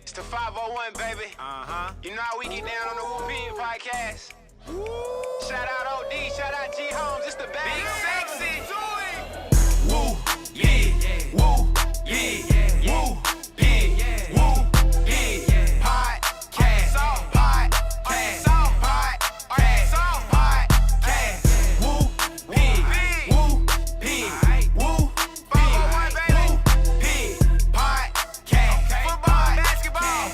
It's the 501, baby. You know how we get down on the Woo Pig podcast. Shout out OD, shout out G Holmes, it's the bag. Big sexy. Woo, yeah, woo, yeah, woo, pig, woo, pig, podcast, podcast, podcast, woo, pig, woo, pig, woo, pig, pig, podcast, football, basketball,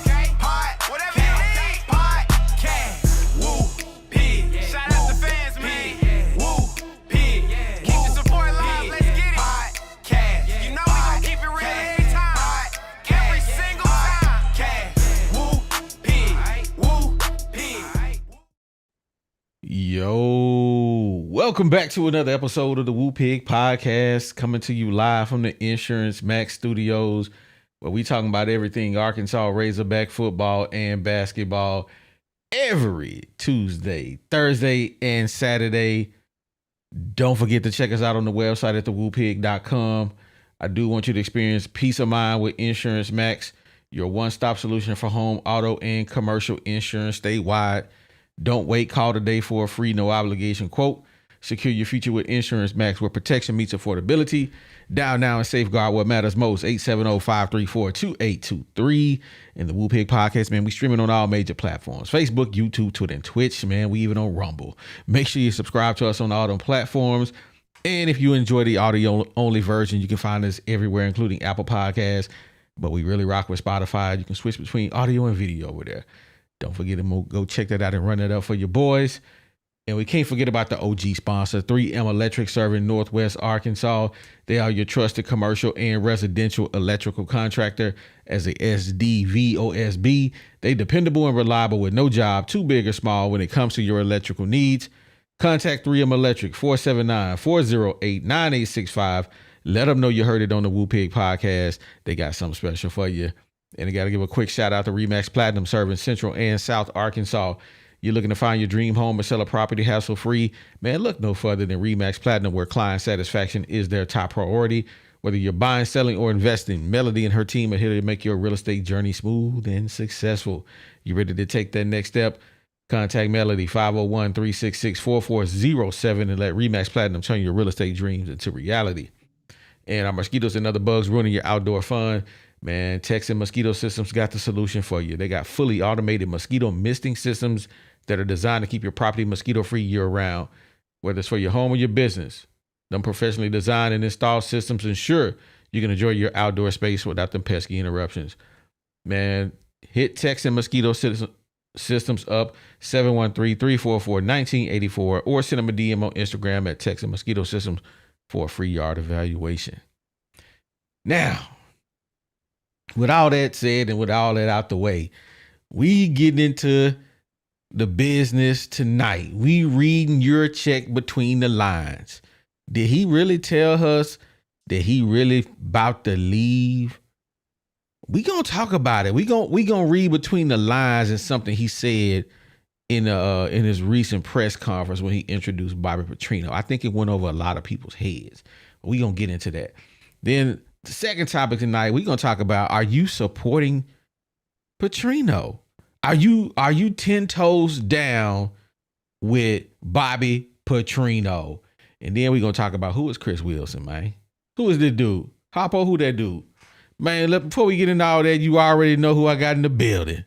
whatever you need, podcast, woo, pig, shout out to fans, man, woo, pig, keep the support alive, let's get it, podcast, you know we gon' keep it real every time, every single time, podcast, woo, pig, Yo, welcome back to another episode of the Woo Pig Podcast, coming to you live from the Insurance Max Studios, where we talking about everything Arkansas Razorback football and basketball every Tuesday, Thursday, and Saturday. Don't forget to check us out on the website at thewoopig.com. I do want you to experience peace of mind with Insurance Max, your one-stop solution for home, auto, and commercial insurance statewide. Don't wait. Call today for a free, no obligation quote. Secure your future with Insurance Max, where protection meets affordability. Dial now and safeguard what matters most. 870-534-2823. And the Woo Pig Podcast, man, we streaming on all major platforms. Facebook, YouTube, Twitter, and Twitch. Man, we even on Rumble. Make sure you subscribe to us on all them platforms. And if you enjoy the audio-only version, you can find us everywhere, including Apple Podcasts. But we really rock with Spotify. You can switch between audio and video over there. Don't forget to go check that out and run it up for your boys. And we can't forget about the OG sponsor, 3M Electric, serving Northwest Arkansas. They are your trusted commercial and residential electrical contractor as a SDVOSB. They dependable and reliable with no job too big or small when it comes to your electrical needs. Contact 3M Electric, 479-408-9865. Let them know you heard it on the Woo Pig Podcast. They got something special for you. And I got to give a quick shout out to Remax Platinum, serving Central and South Arkansas. You're looking to find your dream home or sell a property hassle-free? Man, look no further than Remax Platinum, where client satisfaction is their top priority. Whether you're buying, selling, or investing, Melody and her team are here to make your real estate journey smooth and successful. You ready to take that next step? Contact Melody, 501-366-4407, and let Remax Platinum turn your real estate dreams into reality. And our mosquitoes and other bugs ruining your outdoor fun? Man, Texan Mosquito Systems got the solution for you. They got fully automated mosquito misting systems that are designed to keep your property mosquito-free year-round. Whether it's for your home or your business, them professionally designed and installed systems ensure you can enjoy your outdoor space without them pesky interruptions. Man, hit Texan Mosquito Systems up, 713-344-1984, or send them a DM on Instagram at Texan Mosquito Systems for a free yard evaluation. Now, with all that said and with all that out the way, we getting into the business tonight. We reading Yurachek between the lines. Did he really tell us that he really about to leave? We gonna talk about it. We gonna read between the lines and something he said in his recent press conference when he introduced Bobby Petrino. I think it went over a lot of people's heads. We gonna get into that. Then the second topic tonight, we're going to talk about, are you supporting Petrino? Are you 10 toes down with Bobby Petrino? And then we're going to talk about, who is Chris Wilson, man? Who is this dude? Hoppo, who that dude? Man, before we get into all that, you already know who I got in the building.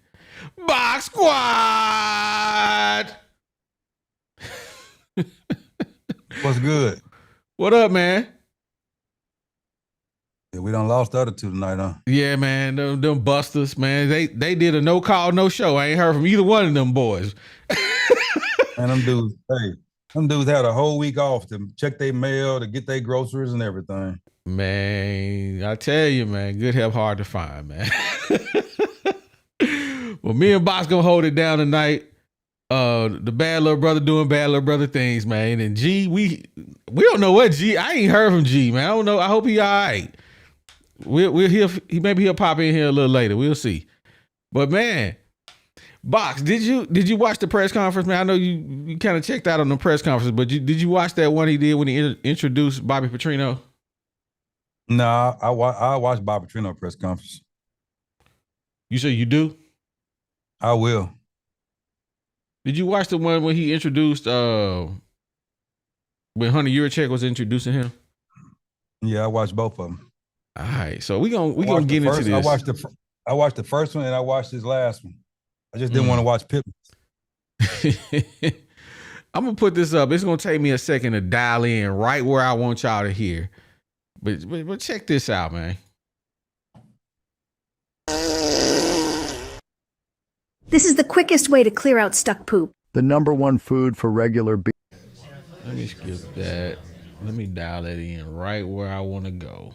Box Squad! What's good? What up, man? We done lost the other two tonight, huh? Yeah, man, them busters, man. They did a no call, no show. I ain't heard from either one of them boys. And them dudes had a whole week off to check their mail, to get their groceries and everything. Man, I tell you, man, good help hard to find, man. Well, me and Box gonna hold it down tonight. The bad little brother doing bad little brother things, man. And G, we don't know what G. I ain't heard from G, man. I don't know. I hope he all right. Maybe he'll pop in here a little later. We'll see. But man, Box, did you watch the press conference, man? I know you kind of checked out on the press conference, but did you watch that one he did when he introduced Bobby Petrino? No, I watched Bobby Petrino press conference. You say you do? I will. Did you watch the one when he introduced when Hunter Yurachek was introducing him? Yeah, I watched both of them. All right, so we gonna get into this. I watched the first one and I watched his last one. I just didn't want to watch Pittman. I'm gonna put this up. It's gonna take me a second to dial in right where I want y'all to hear. But check this out, man. This is the quickest way to clear out stuck poop. The #1 food for regular beef. Let me skip that. Let me dial that in right where I want to go.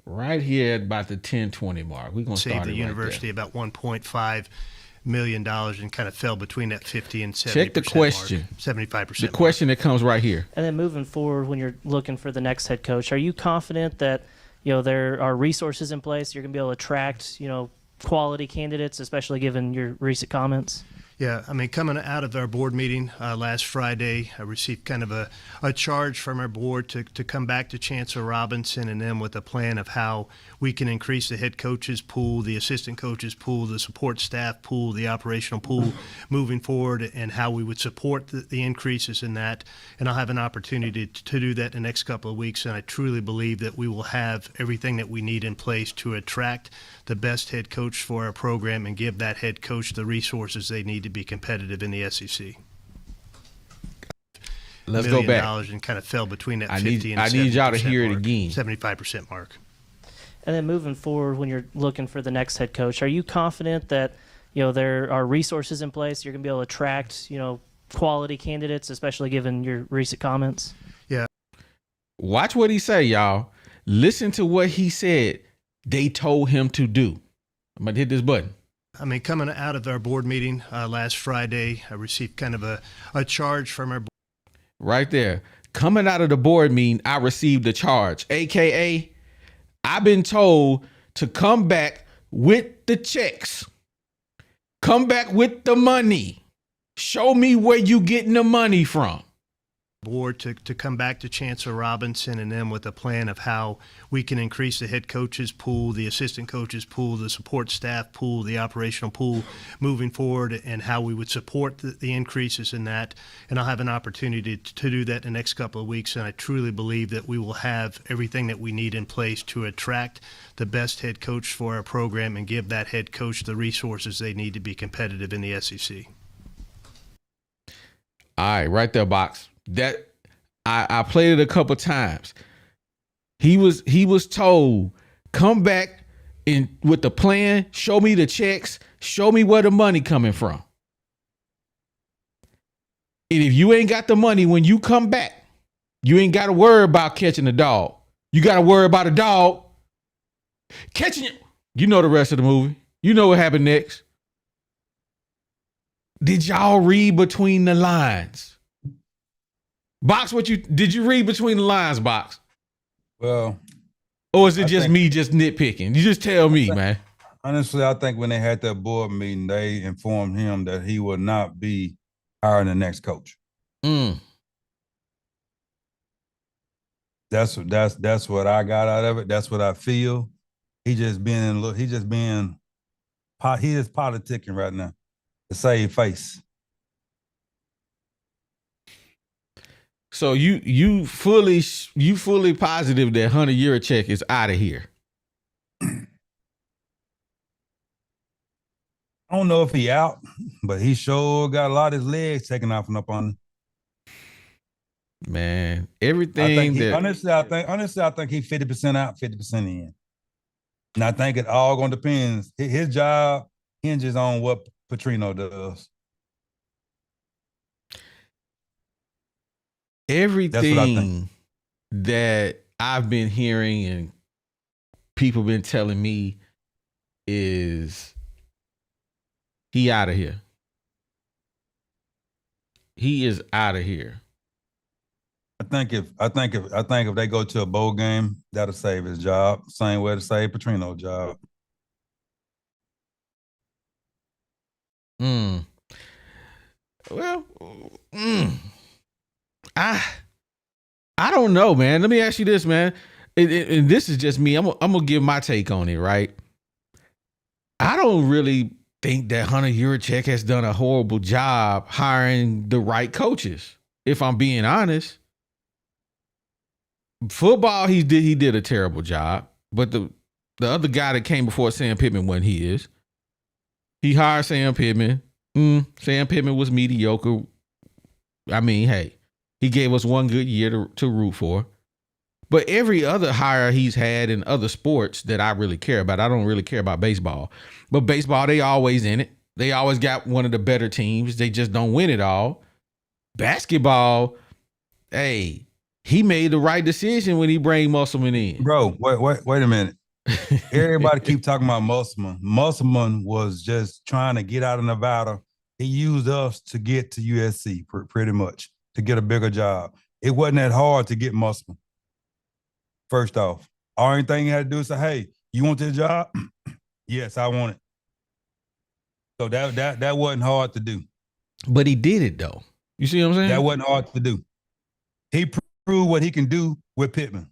Right here at about the 10:20 mark. We're gonna start the it university right about $1.5 million and kind of fell between that 50 and 70%. Check the question. 75%. The question that comes right here. And then moving forward, when you're looking for the next head coach, are you confident that there are resources in place you're going to be able to attract quality candidates, especially given your recent comments? Yeah, I mean, coming out of our board meeting last Friday, I received kind of a charge from our board to come back to Chancellor Robinson and them with a plan of how we can increase the head coaches pool, the assistant coaches pool, the support staff pool, the operational pool moving forward, and how we would support the increases in that. And I'll have an opportunity to do that in the next couple of weeks, and I truly believe that we will have everything that we need in place to attract the best head coach for our program and give that head coach the resources they need to be competitive in the SEC. Let's go back. And kind of fell between that 50 and I need y'all to hear it mark, again. 75% mark. And then moving forward, when you're looking for the next head coach, are you confident that there are resources in place you're going to be able to attract quality candidates, especially given your recent comments? Yeah. Watch what he say, y'all. Listen to what he said. They told him to do. I'm gonna hit this button. I mean, coming out of our board meeting last Friday, I received kind of a charge from our board. Right there. Coming out of the board meeting, I received a charge, AKA, I've been told to come back with the checks. Come back with the money. Show me where you getting the money from. Board to come back to Chancellor Robinson and them with a plan of how we can increase the head coaches pool, the assistant coaches pool, the support staff pool, the operational pool moving forward, and how we would support the increases in that. And I'll have an opportunity to do that in the next couple of weeks, and I truly believe that we will have everything that we need in place to attract the best head coach for our program and give that head coach the resources they need to be competitive in the SEC. All right, right there, Box. That I played it a couple times. He was told, come back in with the plan, show me the checks, show me where the money coming from. And if you ain't got the money when you come back, you ain't got to worry about catching a dog. You got to worry about a dog catching you. You know the rest of the movie. You know what happened next. Did y'all read between the lines? Box, did you read between the lines, Box? Well, or is it me just nitpicking? You just tell me, man. Honestly, I think when they had that board meeting, they informed him that he would not be hiring the next coach. That's what I got out of it. That's what I feel. He just politicking right now to save face. So you fully positive that Hunter Yurachek is out of here? I don't know if he out, but he sure got a lot of his legs taken off and up on him. Man, everything honestly, I think he 50% out, 50% in. And I think it all gonna depend. His job hinges on what Petrino does. Everything that I've been hearing and people been telling me is he out of here. He is out of here. I think if they go to a bowl game, that'll save his job. Same way to save Petrino's job. Well, I don't know, man. Let me ask you this, man. And this is just me. I'm gonna give my take on it, right? I don't really think that Hunter Yurachek has done a horrible job hiring the right coaches. If I'm being honest, football he did a terrible job. But the other guy that came before Sam Pittman wasn't his. He hired Sam Pittman. Sam Pittman was mediocre. I mean, hey, he gave us one good year to root for. But every other hire he's had in other sports that I really care about, I don't really care about baseball. But baseball, they always in it. They always got one of the better teams. They just don't win it all. Basketball, hey, he made the right decision when he bring Musselman in. Bro, wait a minute. Everybody keep talking about Musselman. Musselman was just trying to get out of Nevada. He used us to get to USC pretty much, to get a bigger job. It wasn't that hard to get Musselman. First off, only thing you had to do is say, hey, you want this job? Yes, I want it. So that wasn't hard to do. But he did it, though. You see what I'm saying? That wasn't hard to do. He proved what he can do with Pittman.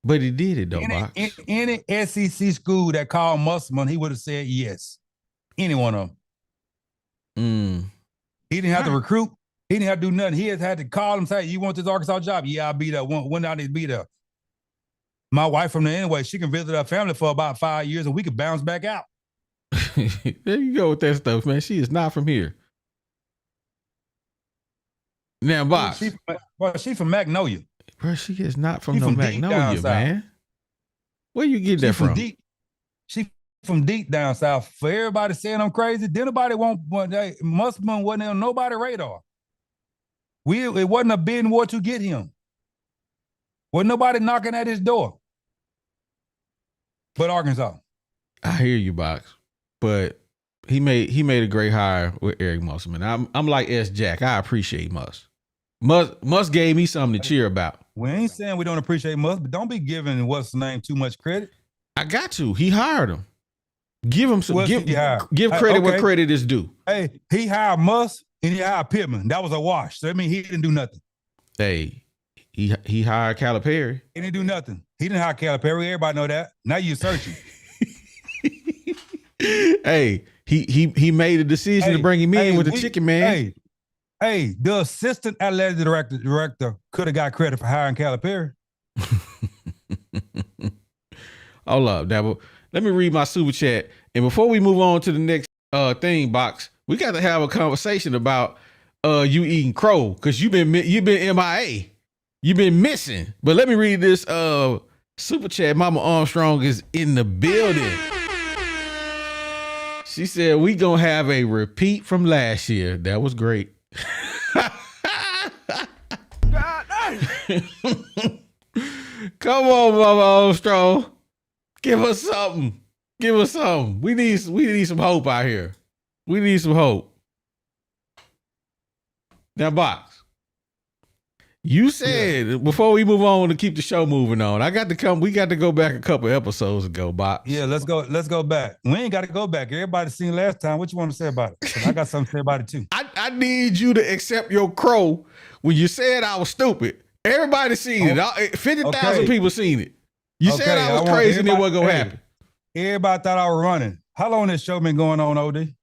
But he did it, though, Box. Any SEC school that called Musselman, he would have said yes. Any one of them. He didn't have to recruit. He didn't have to do nothing. He had to call him, say, you want this Arkansas job? Yeah, I'll be there. When I need to be there. My wife from there anyway, she can visit her family for about 5 years and we could bounce back out. There you go with that stuff, man. She is not from here. Now, Box. She from Magnolia. Bro, she is not from Magnolia, man. Where you get that from? She from deep down south. For everybody saying I'm crazy, then nobody Musselman wasn't on nobody's radar. It wasn't a bidding war to get him. Wasn't nobody knocking at his door. But Arkansas. I hear you, Box. But he made a great hire with Eric Musselman. I'm like S. Jack. I appreciate Muss. Muss gave me something to cheer about. We ain't saying we don't appreciate Muss, but don't be giving what's the name too much credit. I got to. He hired him. Give him some. Give credit okay. where credit is due. Hey, he hired Muss and he hired Pittman. That was a wash. So I mean, he didn't do nothing. Hey, he hired Calipari. He didn't do nothing. He didn't hire Calipari. Everybody know that. Now you're searching. Hey, he made a decision to bring him in with the chicken man. Hey, the assistant athletic director could have got credit for hiring Calipari. Hold up, Dabble. Let me read my super chat. And before we move on to the next thing, Box, we got to have a conversation about you eating crow, because you've been MIA. You've been missing. But let me read this super chat. Mama Armstrong is in the building. She said, we gonna have a repeat from last year. That was great. Come on, Mama Armstrong. Give us something. Give us something. We need some hope out here. We need some hope. Now, Box, you said before we move on to keep the show moving on, we got to go back a couple episodes ago, Box. Yeah, let's go back. We ain't got to go back. Everybody seen last time. What you want to say about it? 'Cause I got something to say about it too. I need you to accept your crow when you said I was stupid. Everybody seen it. 50,000 people seen it. You said I was crazy and it wasn't going to happen. Everybody thought I was running. How long this show been going on, OD?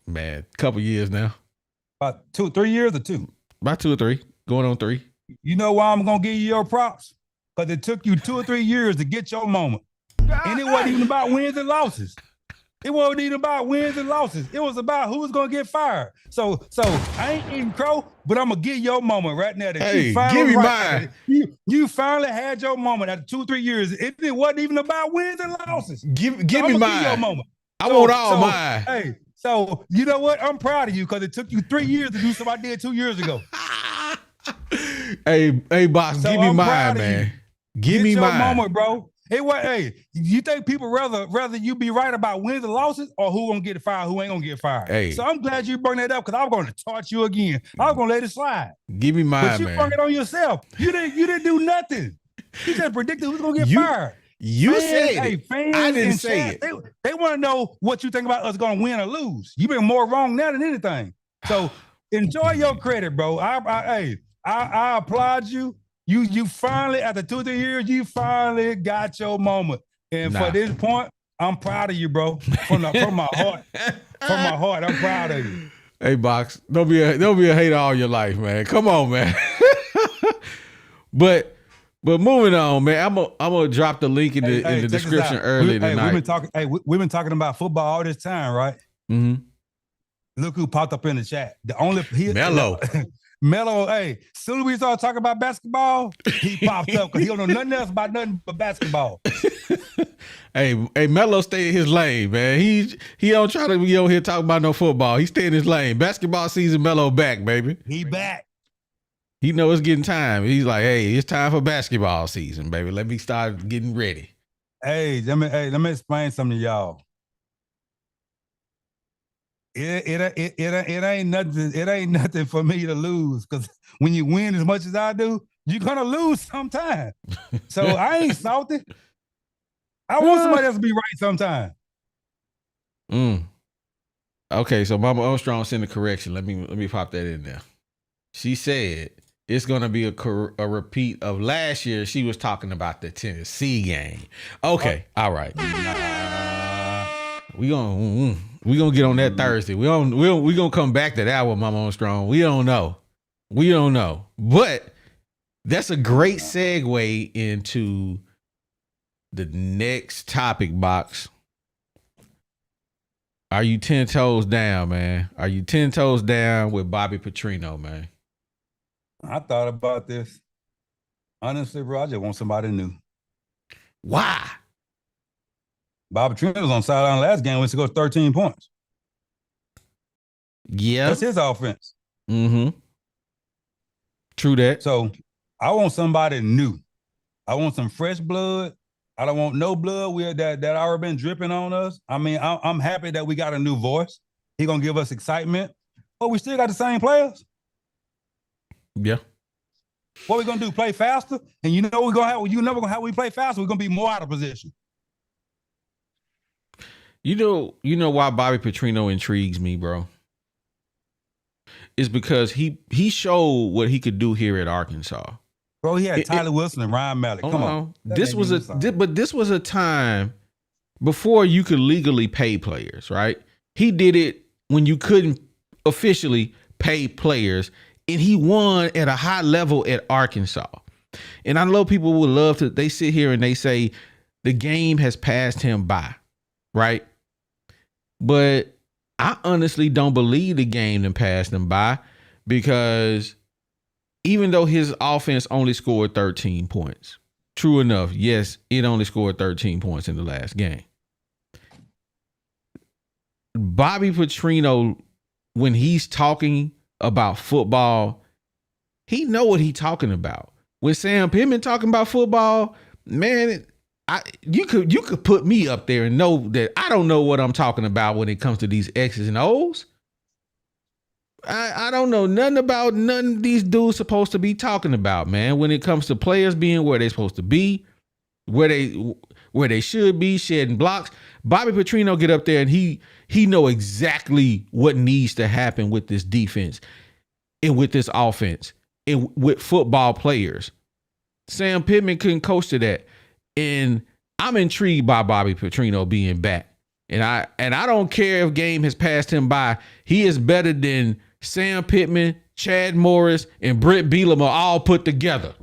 Man, a couple years now. About 2-3 years or 2? About 2 or 3. Going on 3. You know why I'm going to give you your props? Because it took you 2 or 3 years to get your moment. And it wasn't even about wins and losses. It wasn't even about wins and losses. It was about who was going to get fired. So I ain't eating crow, but I'm going to give your moment right now. Hey, give me mine. You finally had your moment after 2 or 3 years. It wasn't even about wins and losses. Give me mine. Your moment. I want all mine. Hey, so you know what? I'm proud of you because it took you 3 years to do something I did 2 years ago. Hey, Box, give me mine, man. Give me mine. Moment, bro. Hey, you think people rather you be right about wins and losses or who gonna get fired, who ain't gonna get fired? Hey. So I'm glad you bring that up because I was gonna taunt you again. I was gonna let it slide. Give me mine, but you brought it on yourself. You didn't do nothing. You just predicted who's gonna get fired. You said it. Fans I didn't say it. They want to know what you think about us gonna win or lose. You've been more wrong now than anything. So enjoy your credit, bro. I applaud you. You finally, after 2 or 3 years, you finally got your moment. And Nah. for this point, I'm proud of you, bro. From my heart. From my heart, I'm proud of you. Hey, Box, don't be a hater all your life, man. Come on, man. But moving on, man. I'm gonna drop the link in the description early tonight. We've been talking about football all this time, right? Mm-hmm. Look who popped up in the chat. Mello. Mello, hey, soon as we started talking about basketball, he popped up because he don't know nothing else about nothing but basketball. Hey, Mello stay in his lane, man. He don't try to be over here talking about no football. He stay in his lane. Basketball season, Mello back, baby. He back. He know it's getting time. He's like, hey, it's time for basketball season, baby. Let me start getting ready. Hey, let me explain something to y'all. It ain't nothing. It ain't nothing for me to lose because when you win as much as I do, you're gonna lose sometime. So I ain't salty. I want somebody else to be right sometime. Okay, so Mama Armstrong sent a correction. Let me pop that in there. She said it's gonna be a repeat of last year. She was talking about the Tennessee game. Okay, all right. We gonna get on that Thursday. We gonna come back to that one, Mama Armstrong. We don't know, but that's a great segue into the next topic, Box. Are you 10 toes down, man? Are you 10 toes down with Bobby Petrino, man? I thought about this. Honestly, bro, I just want somebody new. Why? Bobby Petrino was on sideline last game when he scored 13 points. Yeah. That's his offense. Mm-hmm. True that. So I want somebody new. I want some fresh blood. I don't want no blood that already been dripping on us. I mean, I'm happy that we got a new voice. He gonna give us excitement, but we still got the same players. Yeah. What we gonna do? Play faster? And you know we're gonna have. You never gonna have we play faster. We're gonna be more out of position. You know why Bobby Petrino intrigues me, bro? It's because he showed what he could do here at Arkansas. Bro, he had Tyler Wilson and Ryan Mallett. Come on. This was a time before you could legally pay players, right? He did it when you couldn't officially pay players, and he won at a high level at Arkansas. And I know people would love to, they sit here and they say the game has passed him by, right? But I honestly don't believe the game then passed him by, because even though his offense only scored 13 points, true enough, yes, it only scored 13 points in the last game. Bobby Petrino, when he's talking about football, he know what he's talking about. When Sam Pittman talking about football, man, you could put me up there and know that I don't know what I'm talking about when it comes to these X's and O's. I don't know nothing about none of these dudes supposed to be talking about, man, when it comes to players being where they're supposed to be, where they should be, shedding blocks. Bobby Petrino get up there and he know exactly what needs to happen with this defense and with this offense and with football players. Sam Pittman couldn't coach to that. And I'm intrigued by Bobby Petrino being back. And I don't care if game has passed him by. He is better than Sam Pittman, Chad Morris, and Brett Bielema all put together.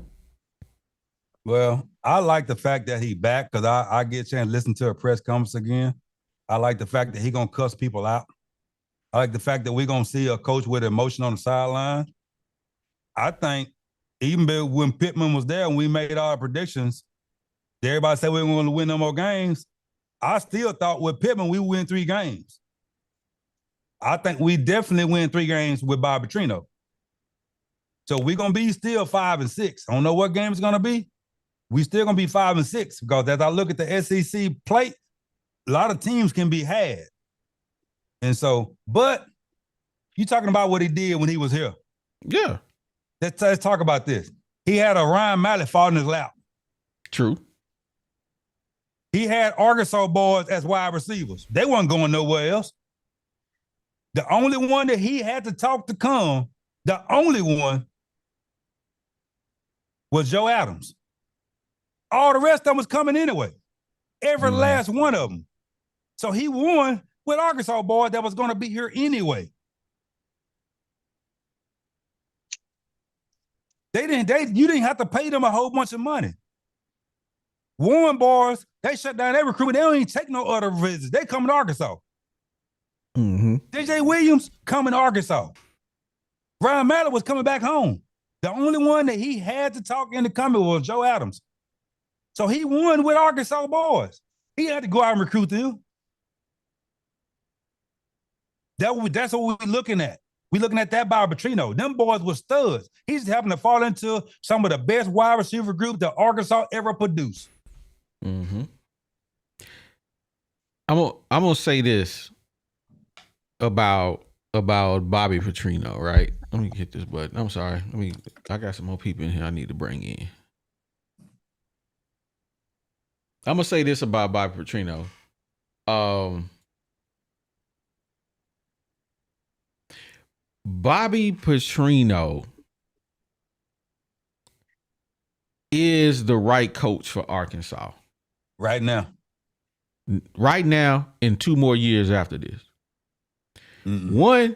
Well, I like the fact that he back because I get a chance to listen to a press conference again. I like the fact that he gonna cuss people out. I like the fact that we're gonna see a coach with emotion on the sideline. I think even when Pittman was there and we made our predictions, everybody said we were going to win no more games. I still thought with Pittman we would win 3 games. I think we definitely win 3 games with Bobby Petrino. So we're going to be still 5-6. I don't know what game it's going to be. We still going to be 5-6 because as I look at the SEC plate, a lot of teams can be had. And so, but you talking about what he did when he was here. Yeah. Let's talk about this. He had a Ryan Mallett fall in his lap. True. He had Arkansas boys as wide receivers. They weren't going nowhere else. The only one that he had to talk to come, the only one was Joe Adams. All the rest of them was coming anyway. Every last one of them. So he won with Arkansas boy that was going to be here anyway. You didn't have to pay them a whole bunch of money. Warren boys, they shut down their recruitment. They don't even take no other visits. They come to Arkansas. DJ Williams coming to Arkansas. Brian Mallett was coming back home. The only one that he had to talk into coming was Joe Adams. So he won with Arkansas boys. He had to go out and recruit them. That's what we're looking at. We're looking at that Bobby Petrino. Them boys were studs. He's happened to fall into some of the best wide receiver group that Arkansas ever produced. I'm gonna say this about Bobby Petrino, right? Let me hit this button. I'm sorry. I got some more people in here I need to bring in. I'm gonna say this about Bobby Petrino. Bobby Petrino is the right coach for Arkansas. Right now. Right now, and 2 more years after this. One,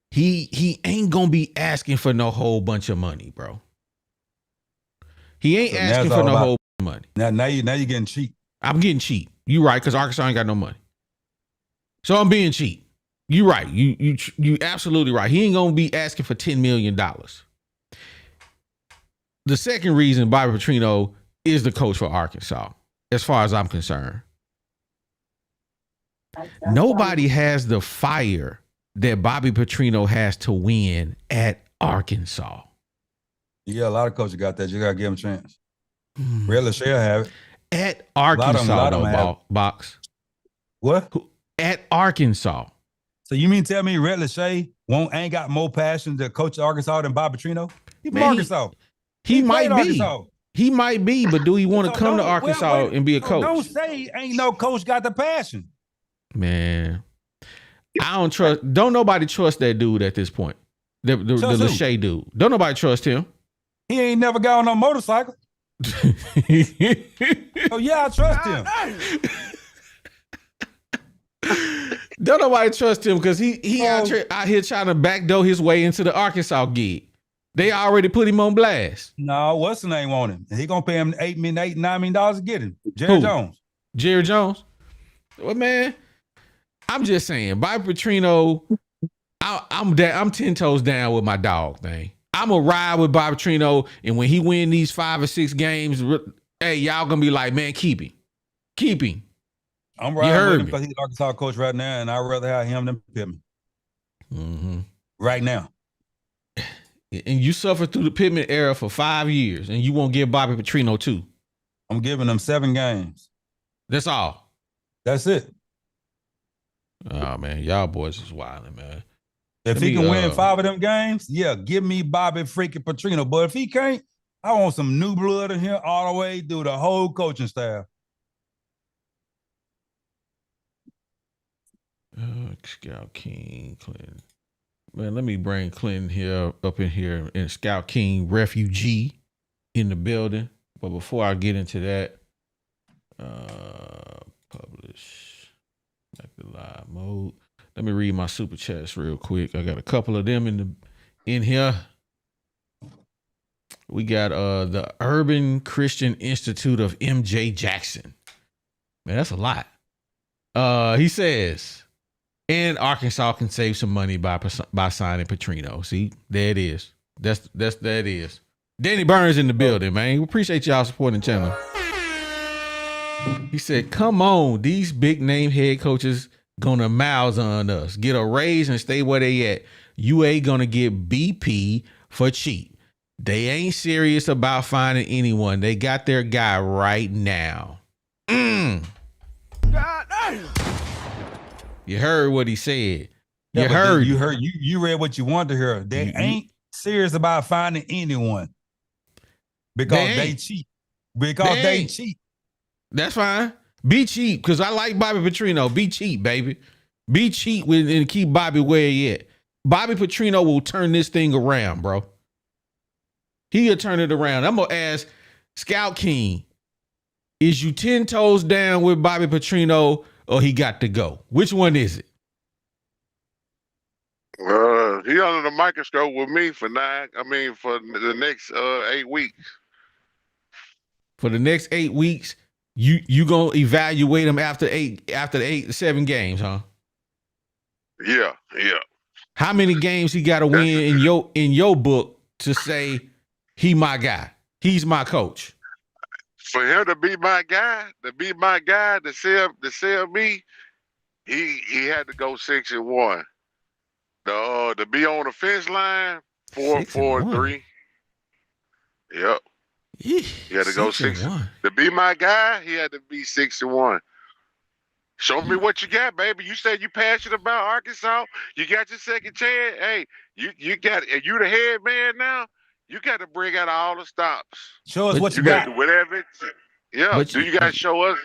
he ain't gonna be asking for no whole bunch of money, bro. He ain't asking for no whole bunch of money. Now you're getting cheap. I'm getting cheap. You right, because Arkansas ain't got no money. So I'm being cheap. You right. You absolutely right. He ain't gonna be asking for $10 million. The second reason Bobby Petrino is the coach for Arkansas, as far as I'm concerned. Nobody has the fire that Bobby Petrino has to win at Arkansas. Yeah, a lot of coaches got that. You got to give them a chance. Red Lachelle have it. At Arkansas, though, Box. What? At Arkansas. So you mean tell me Red Lachelle ain't got more passion to coach Arkansas than Bobby Petrino? He from Arkansas. He might be. Arkansas. He might be, but do he want to come to Arkansas and be a coach? Don't say ain't no coach got the passion. Man, I don't trust. Don't nobody trust that dude at this point. The Lachey dude. Don't nobody trust him. He ain't never got on no motorcycle. Oh yeah, I trust him. Don't nobody trust him because he out here trying to backdoor his way into the Arkansas gig. They already put him on blast. No, what's the name on him? He gonna pay him $9 million to get him. Jerry Jones. Jerry Jones. Well, man, I'm just saying, Bobby Petrino. I'm 10 toes down with my dog thing. I'm gonna ride with Bobby Petrino, and when he win these 5 or 6 games, hey, y'all gonna be like, man, keep him. I'm riding with him because he's the Arkansas coach right now, and I'd rather have him than Pittman. Right now. And you suffered through the Pittman era for 5 years, and you won't give Bobby Petrino 2. I'm giving them 7 games. That's all. That's it. Oh, man, y'all boys is wilding, man. If he can win 5 of them games, yeah, give me Bobby freaking Petrino. But if he can't, I want some new blood in here all the way through the whole coaching staff. Scout King, Clinton. Man, let me bring Clinton here up in here and Scout King refugee in the building. But before I get into that, publish back to live mode. Let me read my super chats real quick. I got a couple of them in here. We got the Urban Christian Institute of MJ Jackson. Man, that's a lot. He says, and Arkansas can save some money by signing Petrino. See, there it is. That it is. Danny Burns in the building, man. We appreciate y'all supporting the channel. He said, come on, these big name head coaches gonna mouse on us. Get a raise and stay where they at. You ain't gonna get BP for cheap. They ain't serious about finding anyone. They got their guy right now. God damn. You heard what he said. Yeah, you read what you wanted to hear. They ain't serious about finding anyone because they cheap. Because they cheap. That's fine. Be cheap, because I like Bobby Petrino. Be cheap, baby. Be cheap and keep Bobby where he at. Bobby Petrino will turn this thing around, bro. He'll turn it around. I'm gonna ask Scout King. Is you 10 toes down with Bobby Petrino or he got to go? Which one is it? He under the microscope with me for for the next 8 weeks. For the next 8 weeks, you gonna evaluate him after the 7 games, huh? Yeah. How many games he got to win in your book to say he my guy? He's my coach. For him to be my guy, to sell me, he had to go 6-1. To be on the fence line, 4-3. Yep. He had to go 6-1. To be my guy, he had to be 6-1. Show me what you got, baby. You said you passionate about Arkansas. You got your second chance. Hey, you got you the head man now. You got to bring out all the stops. Show us what you got. Whatever. Yeah. You got to show us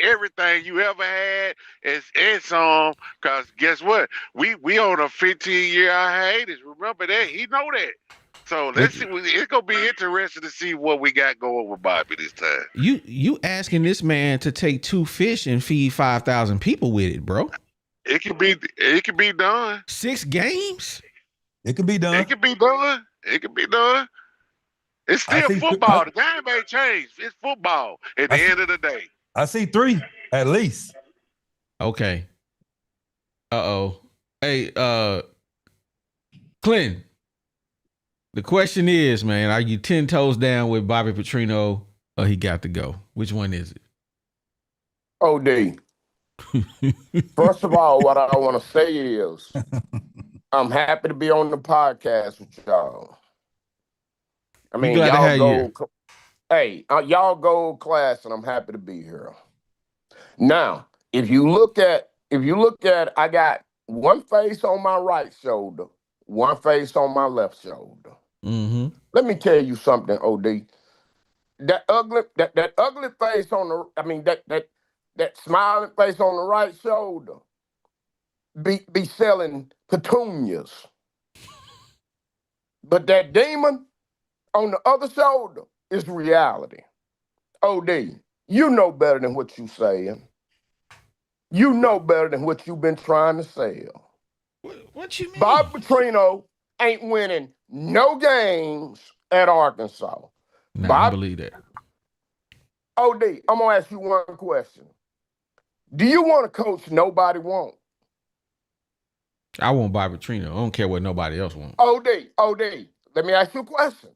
everything you ever had and some. Because guess what? We on a 15-year hiatus. Remember that. He know that. So let's see. It's gonna be interesting to see what we got going with Bobby this time. You asking this man to take 2 fish and feed 5,000 people with it, bro? It can be done. 6 games? It can be done. It can be done. It's still football. The game ain't changed. It's football at the end of the day. I see 3 at least. Okay. Hey, Clinton. The question is, man, are you 10 toes down with Bobby Petrino or he got to go? Which one is it? OD. First of all, what I want to say is I'm happy to be on the podcast with y'all. I mean, y'all gold class, and I'm happy to be here. Now, if you look at, I got one face on my right shoulder, one face on my left shoulder. Mm-hmm. Let me tell you something, OD. That ugly face that smiling face on the right shoulder be selling petunias. But that demon on the other shoulder is reality. OD, you know better than what you saying. You know better than what you've been trying to sell. What you mean? Bob Petrino ain't winning no games at Arkansas. I believe that. OD, I'm going to ask you one question. Do you want a coach nobody wants? I want Bobby Petrino. I don't care what nobody else wants. OD, let me ask you a question.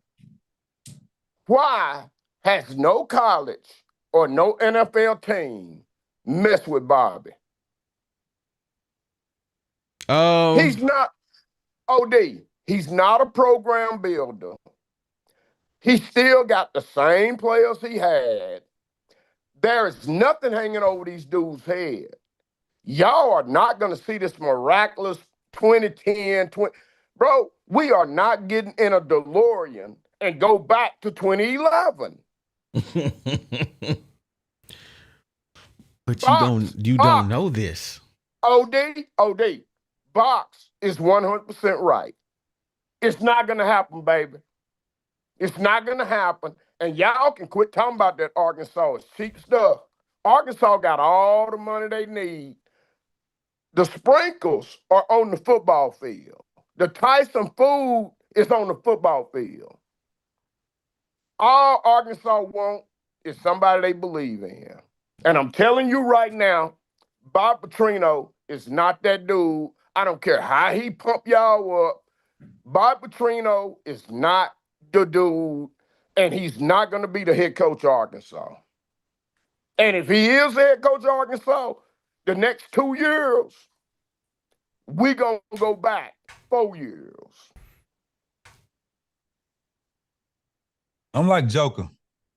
Why has no college or no NFL team messed with Bobby? He's not, OD, he's not a program builder. He still got the same players he had. There is nothing hanging over these dudes' head. Y'all are not going to see this miraculous 2010, Bro, we are not getting in a DeLorean and go back to 2011. But you don't know this. OD, Box is 100% right. It's not going to happen, baby. It's not going to happen. And y'all can quit talking about that Arkansas. It's cheap stuff. Arkansas got all the money they need. The sprinkles are on the football field. The Tyson food is on the football field. All Arkansas want is somebody they believe in. And I'm telling you right now, Bob Petrino is not that dude. I don't care how he pump y'all up. Bob Petrino is not the dude, and he's not going to be the head coach of Arkansas. And if he is the head coach of Arkansas, the next 2 years, we're going to go back 4 years. I'm like Joker.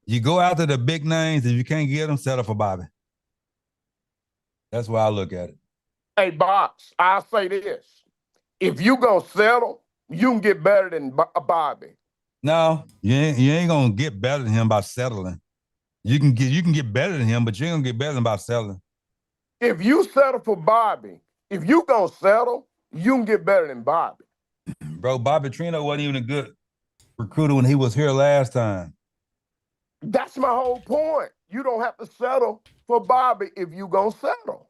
You go after the big names. If you can't get them, settle for Bobby. That's why I look at it. Hey, Box, I'll say this. If you going to settle, you can get better than Bobby. No, you ain't going to get better than him by settling. You can get better than him, but you ain't going to get better than by settling. If you settle for Bobby, if you going to settle, you can get better than Bobby. Bro, Bobby Petrino wasn't even a good recruiter when he was here last time. That's my whole point. you don't have to settle for Bobby if you gonna settle.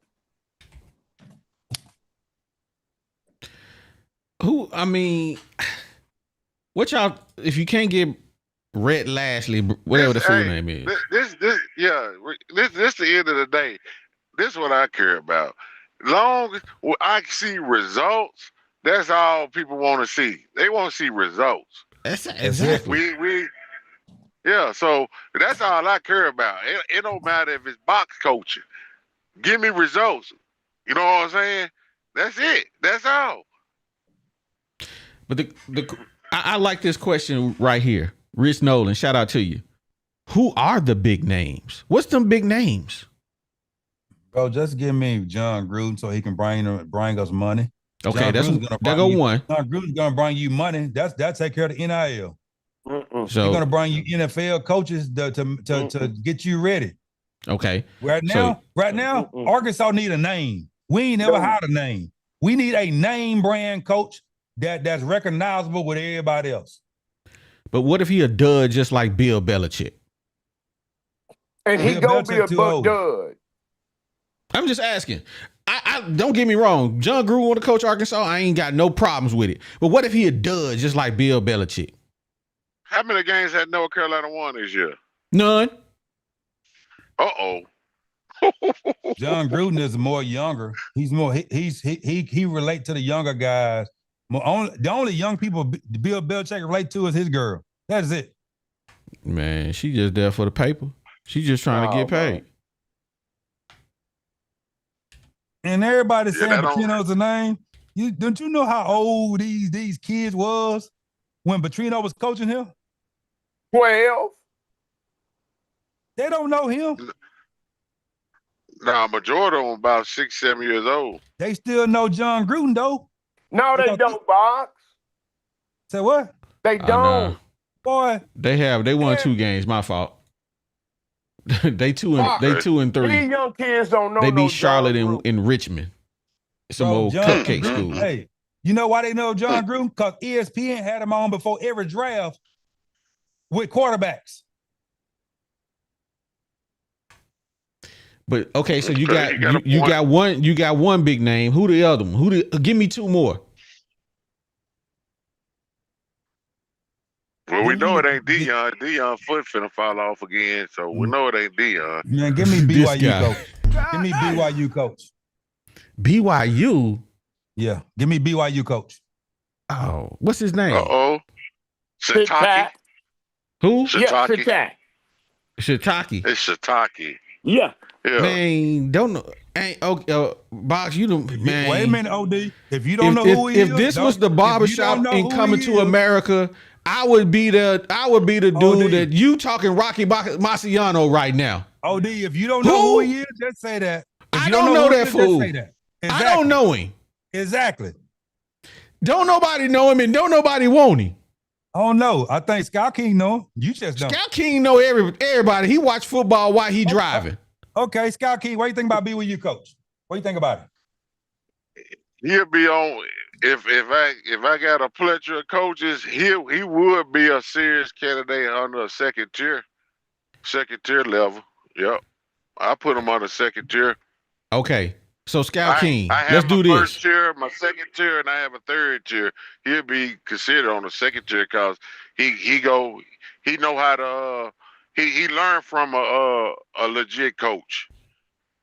What y'all, if you can't get Rhett Lashley, whatever the fool name is. This the end of the day. This is what I care about. Long as I see results, that's all people want to see. They want to see results. That's exactly. So that's all I care about. It don't matter if it's box coaching. Give me results. You know what I'm saying? That's it. That's all. But I like this question right here. Rich Nolan, shout out to you. Who are the big names? What's them big names? Bro, just give me John Gruden so he can bring us money. Okay, there go one. John Gruden's gonna bring you money. That take care of the NIL. So he's gonna bring you NFL coaches to get you ready. Okay. Right now, Arkansas need a name. We ain't never had a name. We need a name brand coach that's recognizable with everybody else. But what if he a dud just like Bill Belichick? And he gonna be a dud. I'm just asking. I don't get me wrong. John Gruden want to coach Arkansas. I ain't got no problems with it. But what if he a dud just like Bill Belichick? How many games had North Carolina won this year? None. Uh-oh. John Gruden is more younger. He's more he relate to the younger guys. The only young people Bill Belichick relate to is his girl. That's it. Man, she just there for the paper. She just trying to get paid. And everybody saying Petrino's a name. Don't you know how old these kids was when Petrino was coaching him? 12. They don't know him. Nah, majority of them about 6, 7 years old. They still know John Gruden though. No, they don't, Box. Say what? They don't. Nah. Boy. They won 2 games. My fault. they 2 and 3. These young kids don't know. They beat Charlotte in Richmond. Some old cupcake school. Hey, you know why they know John Gruden? Because ESPN had him on before every draft with quarterbacks. But okay, so you got one big name. Who the other one? Give me 2 more. Well, we know it ain't Dion. Dion foot finna fall off again, so we know it ain't Dion. Man, give me BYU coach. Give me BYU coach. BYU? Yeah, give me BYU coach. Oh, what's his name? Uh-oh. Shiitake. Who? Shiitake. Yeah, Shiitake. It's Shiitake. Yeah. Man, don't know. Ain't Box, you don't, man. Wait a minute, OD. If you don't know who he is, if this was the barbershop in Coming to America, I would be the dude that you talking Rocky Marciano right now. OD, if you don't know who he is, just say that. I don't know that fool. Exactly. I don't know him. Exactly. Don't nobody know him and don't nobody want him. Oh no, I think Scout King know him. You just don't. Scout King know everybody. He watch football while he driving. Okay, Scout King, what do you think about BYU coach? What do you think about it? He'll be on if I got a plethora of coaches, he would be a serious candidate under a second tier level. Yep. I put him on a second tier. Okay. So Scout King, I let's do this. my first tier, my second tier, and I have a third tier. He'll be considered on the second tier because he know how to he learned from a legit coach.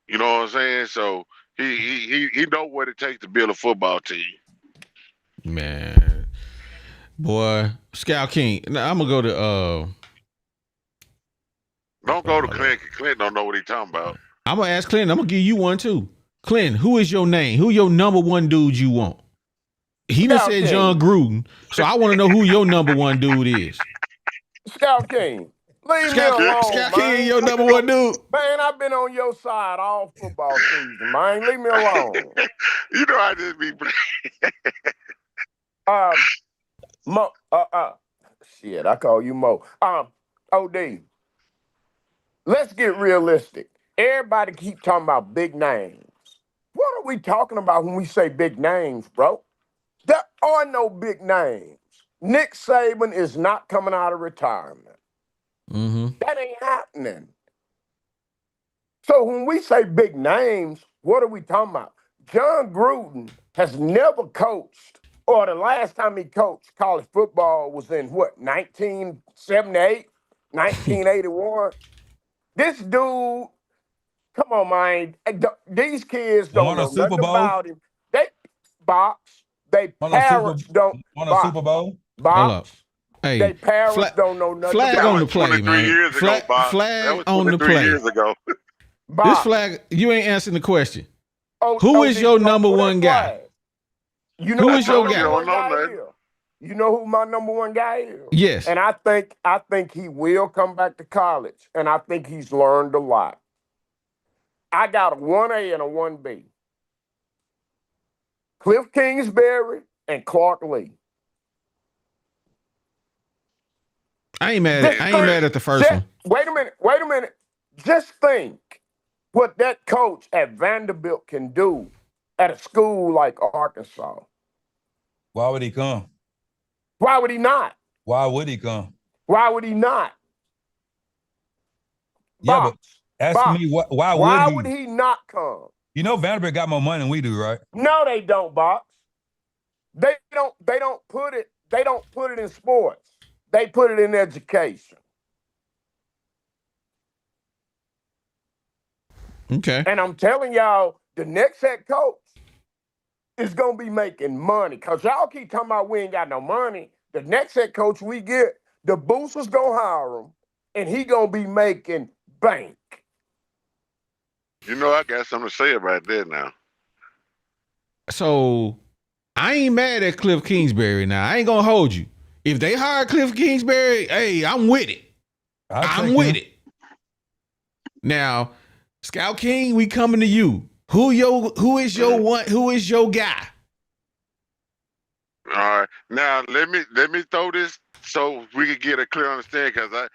You know what I'm saying? So he know what it takes to build a football team. Man, boy, Scout King. Now I'm gonna go to Don't go to Clint. Clint don't know what he's talking about. I'm gonna ask Clint. I'm gonna give you one too. Clint, who is your name? Who your number one dude you want? He done said John Gruden, so I want to know who your number one dude is. Scout King. Leave me alone, Scout man. King, your number one dude. Man, I've been on your side all football season, man. Leave me alone. You know I just be Mo. Shit, I call you Mo. OD. Let's get realistic. Everybody keep talking about big names. What are we talking about when we say big names, bro? There are no big names. Nick Saban is not coming out of retirement. Mm-hmm. That ain't happening. So when we say big names, what are we talking about? John Gruden has never coached, or the last time he coached college football was in what, 1978, 1981? This dude, come on, man. These kids don't Won a know Super nothing Bowl? about him. They box. They Won a Super, parents don't won a box. Super Bowl? Hold up. Box. Hey, They parents don't know nothing flag about on the it. play, 23 man. years ago, Bob. Flag That was on the 23 play. years ago. This Box. flag, you ain't answering the question. Oh, Who is your these number folks, one that guy? flag. You know Who who is my your number guy? one You don't know guy nothing. is? You know who my number one guy is? Yes. And I think he will come back to college, and I think he's learned a lot. I got a 1A and a 1B. Cliff Kingsbury and Clark Lee. I ain't mad at the first one. Wait a minute. Just think what that coach at Vanderbilt can do at a school like Arkansas. Why would he come? Why would he not? Why would he come? Why would he not? Yeah, Box. but ask Box. me why would he not come? You know Vanderbilt got more money than we do, right? No, they don't, Box. They don't put it in sports. They put it in education. Okay. And I'm telling y'all, the next head coach is gonna be making money. Cause y'all keep talking about we ain't got no money. The next head coach we get, the boosters gonna hire him, and he gonna be making bank. You know, I got something to say about that now. So I ain't mad at Cliff Kingsbury now. I ain't gonna hold you. If they hire Cliff Kingsbury, hey, I'm with it. I'm with it. Now, Scout King, we coming to you. Who is your guy? All right. Now let me throw this so we can get a clear understanding, because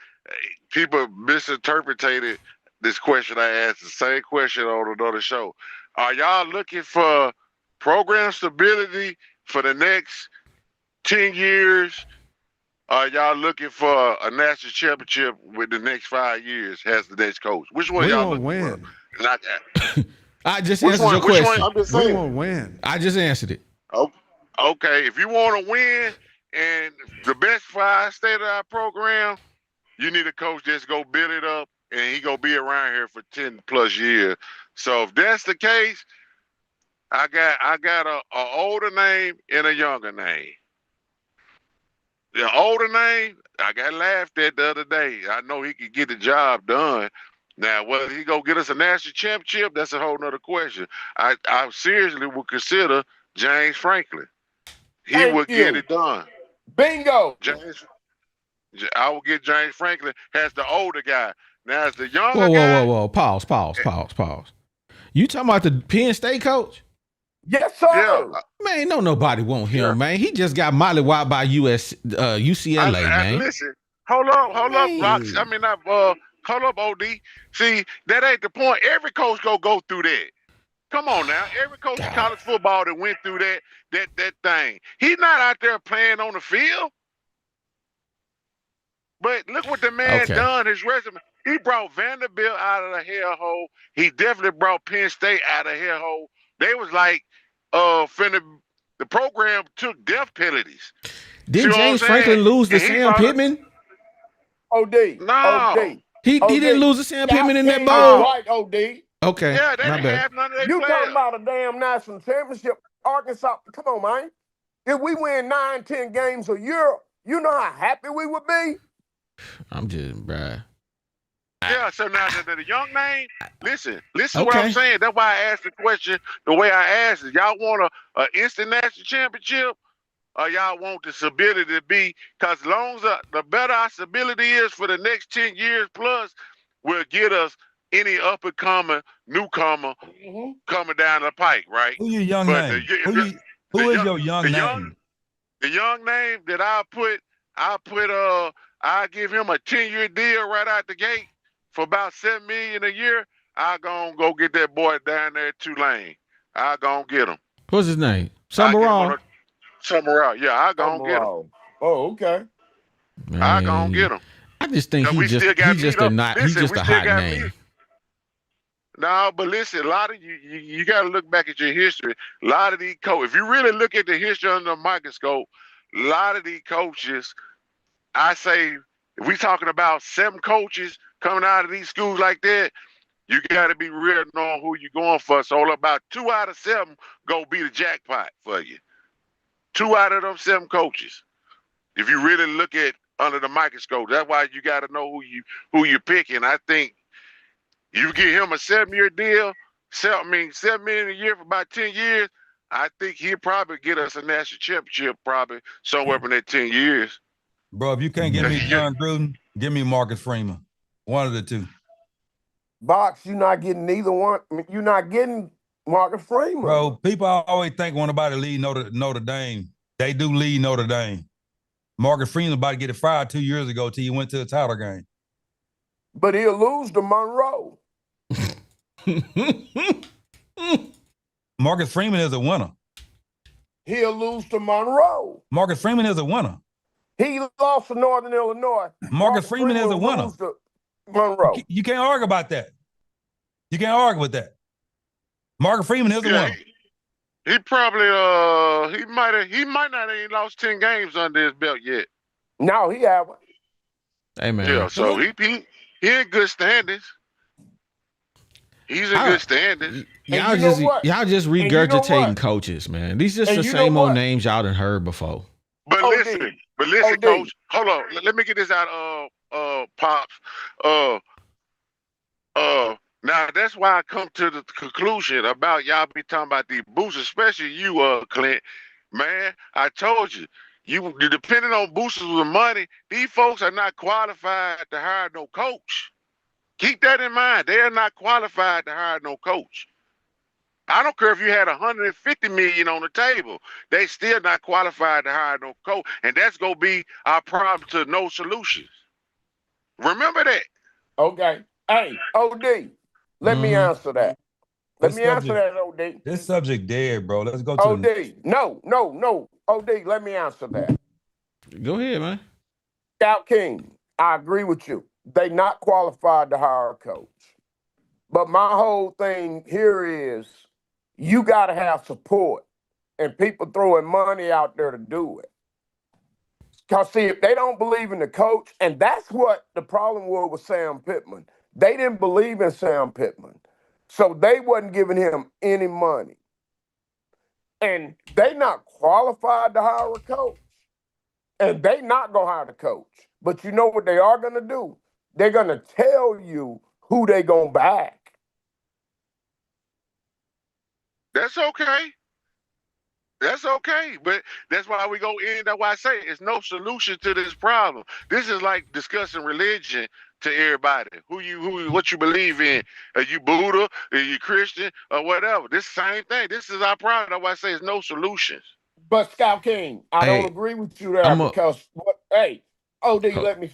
people misinterpreted this question I asked, the same question on another show. Are y'all looking for program stability for the next 10 years? Are y'all looking for a national championship with the next 5 years as the next coach? Which one y'all looking for? Not that. I just answered your Which question. one? I'm just saying. We want to win. I just answered it. Oh, okay. If you want to win and the best 5 state of our program, you need a coach that's go build it up, and he gonna be around here for 10 plus years. So if that's the case, I got a older name and a younger name. The older name, I got laughed at the other day. I know he could get the job done. Now, whether he go get us a national championship, that's a whole nother question. I seriously would consider James Franklin. He would get it done. Bingo. I will get James Franklin as the older guy. Now, as the younger guy. Whoa. Pause. You talking about the Penn State coach? Yes, sir. Yeah. Man, don't nobody want him, man. He just got mollywopped by UCLA, man. Listen, hold up, Rox. I mean, hold up, OD. See, that ain't the point. Every coach go through that. Come on now. Every coach in college football that went through that thing. He's not out there playing on the field. But look what the man done, his resume. He brought Vanderbilt out of the hellhole. He definitely brought Penn State out of the hellhole. They was like, the program took death penalties. Did James Franklin lose to Sam Pittman? OD. No. He didn't lose to Sam Pittman in that bowl? Right, OD. Okay. Yeah, they didn't have none of their You players. talking about a damn national championship. Arkansas, come on, man. If we win 9, 10 games a year, you know how happy we would be? I'm just, bruh. Yeah, so now the young name, listen what I'm saying. That's why I asked the question the way I asked it. Y'all want a instant national championship, or y'all want the stability to be, because the better our stability is for the next 10 years plus, will get us any up-and-coming newcomer coming down the pike, right? Who your young name? Who is your young name? The young name that I give him a 10-year deal right out the gate for about $7 million a year. I gonna go get that boy down there at Tulane. I gonna get him. What's his name? Summerall. Yeah, I gonna get him. Oh, okay. Man, I gonna get him. I just think he's just a hot name. No, but listen, a lot of you got to look back at your history. A lot of these coaches, if you really look at the history under a microscope, a lot of these coaches, I say, if we talking about 7 coaches coming out of these schools like that, you got to be real knowing who you're going for. So about 2 out of 7 go be the jackpot for you. 2 out of them 7 coaches. If you really look at under the microscope, that's why you got to know who you're picking. I think you give him a 7-year deal, 7 million a year for about 10 years. I think he'll probably get us a national championship probably somewhere in that 10 years. Bro, if you can't give me John Gruden, give me Marcus Freeman. One of the two. Box, you're not getting neither one. You're not getting Marcus Freeman. Bro, people always think when nobody lead Notre Dame. They do lead Notre Dame. Marcus Freeman about to get it fired 2 years ago till he went to the title game. But he'll lose to Monroe. Marcus Freeman is a winner. He'll lose to Monroe. Marcus Freeman is a winner. He lost to Northern Illinois. Marcus Freeman is a winner. To Monroe. You can't argue about that. You can't argue with that. Marcus Freeman is a winner. He probably he might not have lost 10 games under his belt yet. No, he haven't. Hey man. Yeah, so he in good standings. He's in good standings. Y'all just regurgitating coaches, man. These just the same old names y'all done heard before. But listen, Coach. Hold on. Let me get this out Pops. Now that's why I come to the conclusion about y'all be talking about these boosters, especially you, Clint. Man, I told you, you depending on boosters with money, these folks are not qualified to hire no coach. Keep that in mind. They are not qualified to hire no coach. I don't care if you had 150 million on the table. They still not qualified to hire no coach. And that's going to be our problem to no solutions. Remember that. Okay. Hey, OD, let me answer that. Answer that, OD. This subject dead, bro. Let's go to OD. No. OD, let me answer that. Go ahead, man. Scout King, I agree with you. They not qualified to hire a coach. But my whole thing here is you got to have support and people throwing money out there to do it. Because, see, if they don't believe in the coach, and that's what the problem was with Sam Pittman. They didn't believe in Sam Pittman. So they wasn't giving him any money. And they not qualified to hire a coach. And they not going to hire the coach. But you know what they are going to do? They're going to tell you who they going to back. That's okay. That's okay. But that's why we go in. That's why I say it's no solution to this problem. This is like discussing religion to everybody. What you believe in. Are you Buddha? Are you Christian? Or whatever. This same thing. This is our problem. That's why I say it's no solutions. But Scout King, I don't agree with you there because OD, let me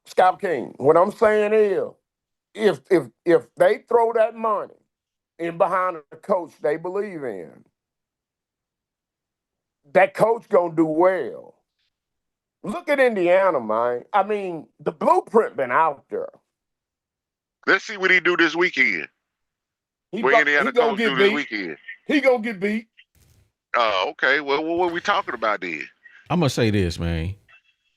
Scout King, what I'm saying is if they throw that money in behind a coach they believe in, that coach gonna do well. Look at Indiana, man. I mean, the blueprint been out there. Let's see what he do this weekend. What Indiana coach do this weekend? He gonna get beat. Oh, okay. Well, what are we talking about then? I'm gonna say this, man.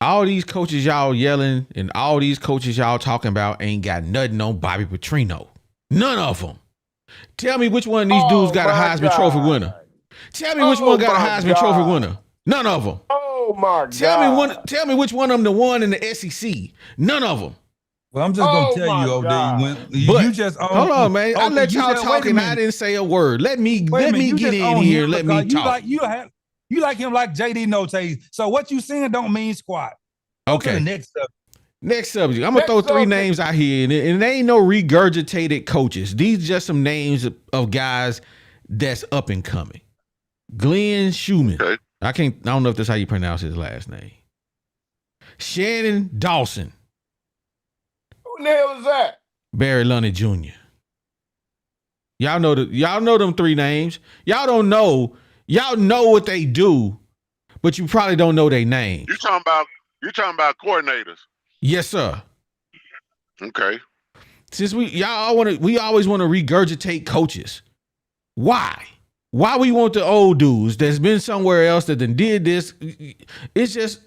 All these coaches y'all yelling and all these coaches y'all talking about ain't got nothing on Bobby Petrino. None of them. Tell me which one of these dudes got a Heisman Trophy winner. Tell me which one got a Heisman Trophy winner. None of them. Oh my God. Tell me which one of them the one in the SEC. None of them. Well, I'm just gonna tell you, OD. You just hold on, man. I let y'all talk and I didn't say a word. Let me get in here. Let me talk. You like him like JD Notae. So what you saying don't mean squat. Okay. Next subject. I'm gonna throw 3 names out here, and they ain't no regurgitated coaches. These just some names of guys that's up and coming. Glenn Schumann. Okay. I don't know if that's how you pronounce his last name. Shannon Dawson. Who the hell is that? Barry Lundy Jr. Y'all know them 3 names. Y'all don't know. Y'all know what they do, but you probably don't know their names. You talking about coordinators? Yes, sir. Okay. Since we always want to regurgitate coaches. Why? Why we want the old dudes that's been somewhere else that then did this? It's just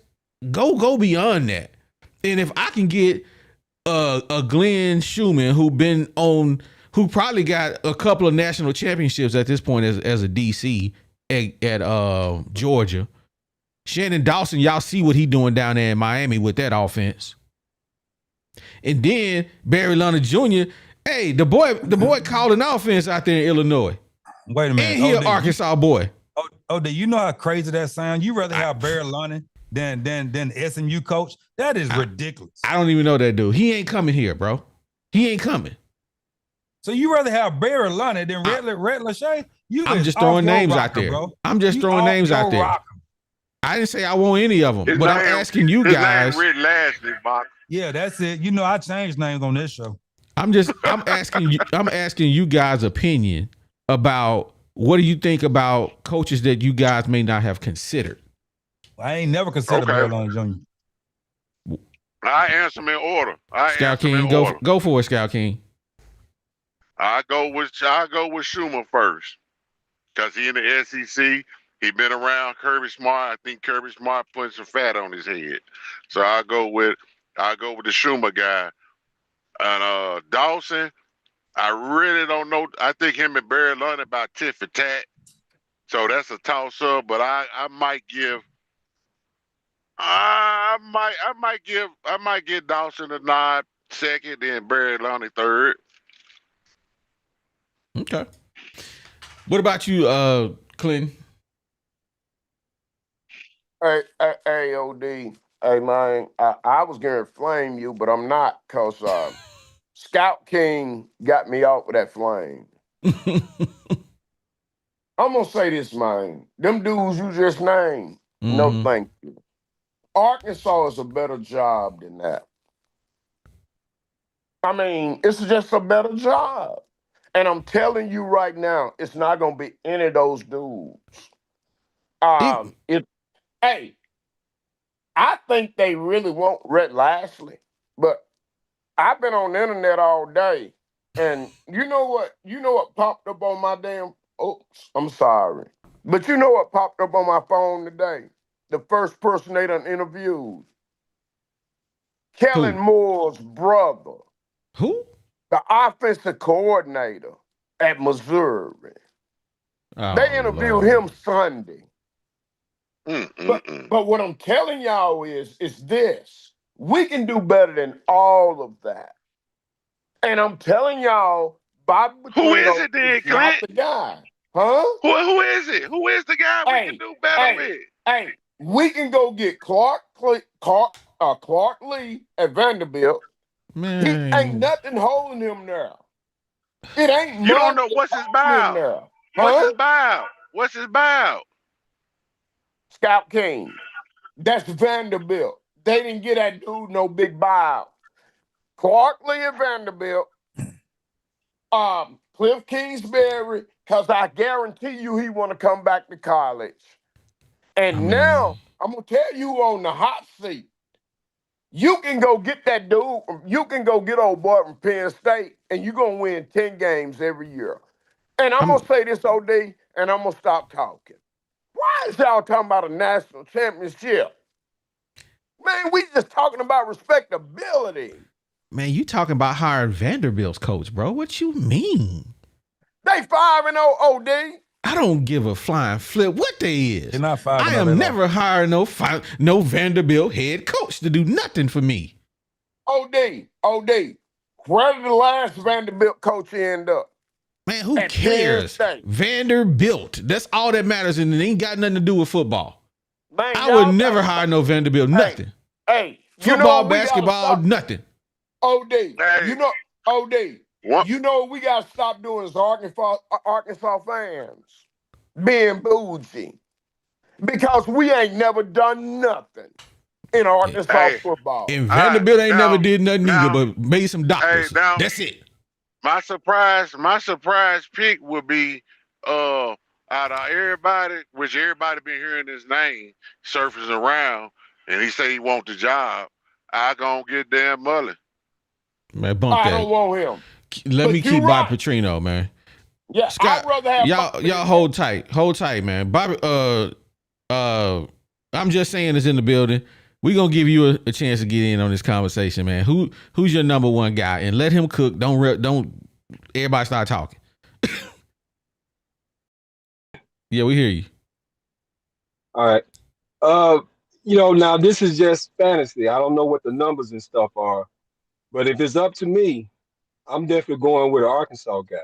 go beyond that. And if I can get a Glenn Schumann who probably got a couple of national championships at this point as a DC at Georgia. Shannon Dawson, y'all see what he doing down there in Miami with that offense. And then Barry Leonard Jr., hey, the boy called an offense out there in Illinois. Wait a minute. And he an Arkansas boy. Do you know how crazy that sounds? You rather have Barry Leonard than SMU coach? That is ridiculous. I don't even know that dude. He ain't coming here, bro. He ain't coming. So you rather have Barry Leonard than Red Lachey? I'm just throwing names out there. Bro. I'm just throwing names out there. Rocker. I didn't say I want any of them, but I'm asking you guys. His name Red Lashley, Box. Yeah, that's it. You know, I changed names on this show. I'm asking you guys' opinion about what do you think about coaches that you guys may not have considered? I ain't never considered Barry Leonard Jr. I answer them in order. Scout King, go for it, Scout King. I go with Schumer first because he in the SEC. He been around Kirby Smart. I think Kirby Smart put some fat on his head. So I go with the Schumer guy. And Dawson, I really don't know. I think him and Barry Leonard about tit for tat. So that's a toss up. But I might give Dawson a nod second, then Barry Leonard third. Okay. What about you, Clinton? Hey, OD. Hey, man, I was going to flame you, but I'm not because Scout King got me off with that flame. I'm going to say this, man. Them dudes you just named, no thank you. Arkansas is a better job than that. I mean, it's just a better job. And I'm telling you right now, it's not going to be any of those dudes. Hey, I think they really want Rhett Lashley, but I've been on the internet all day, and you know what popped up on my I'm sorry. But you know what popped up on my phone today? The first person they done interviewed. Kellen Moore's brother. Who? The offensive coordinator at Missouri. Oh, they interviewed him Sunday. But what I'm telling y'all is this. We can do better than all of that. And I'm telling y'all, Bobby Petrino Who is it then, Clint? the guy. Huh? Who is it? Who is the guy we can do better with? Hey, we can go get Clark Lee at Vanderbilt. Man. He ain't nothing holding him now. It ain't You don't know what's his buyout. Huh? What's his buyout? Scout King. That's Vanderbilt. They didn't get that dude no big buyout. Clark Lee at Vanderbilt. Cliff Kingsbury, because I guarantee you he want to come back to college. And now, I'm going to tell you who on the hot seat. You can go get that dude. You can go get old boy from Penn State, and you're going to win 10 games every year. And I'm going to say this, OD, and I'm going to stop talking. Why is y'all talking about a national championship? Man, we just talking about respectability. Man, you talking about hiring Vanderbilt's coach, bro. What you mean? They 5-0, OD. I don't give a flying flip what they is. They're not 5-0. I am never hiring no Vanderbilt head coach to do nothing for me. OD. Where did the last Vanderbilt coach end up? Man, who cares? Vanderbilt. That's all that matters, and it ain't got nothing to do with football. Man, I would never hire no Vanderbilt, nothing. Hey, football, basketball, nothing. OD, Hey. OD. What? You know what we got to stop doing as Arkansas fans? Being bougie. Because we ain't never done nothing in Arkansas football. And Vanderbilt ain't never did nothing either but made some doctors. Hey, That's it. My surprise pick would be out of everybody, which everybody been hearing his name surfacing around, and he say he want the job. I gonna get Dan Mullen. Man, bump I that. don't want him. Let But me you keep right. Bobby Petrino, man. Yeah, Scott, I'd rather have y'all hold tight, man. Bobby, I'm just saying it's in the building. We gonna give you a chance to get in on this conversation, man. Who's your number one guy? And let him cook. Don't everybody start talking. Yeah, we hear you. All right. Now this is just fantasy. I don't know what the numbers and stuff are, but if it's up to me, I'm definitely going with an Arkansas guy.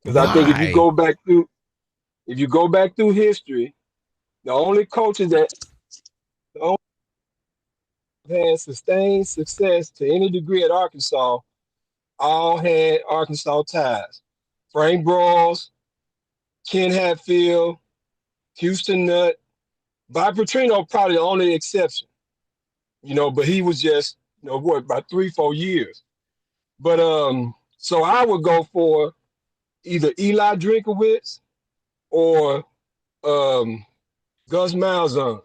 Because I think if you go back through history, the only coaches that had sustained success to any degree at Arkansas all had Arkansas ties. Frank Broyles, Ken Hatfield, Houston Nutt. Bobby Petrino probably the only exception, but he was just, about 3-4 years. But so I would go for either Eli Drinkowitz or Gus Malzahn.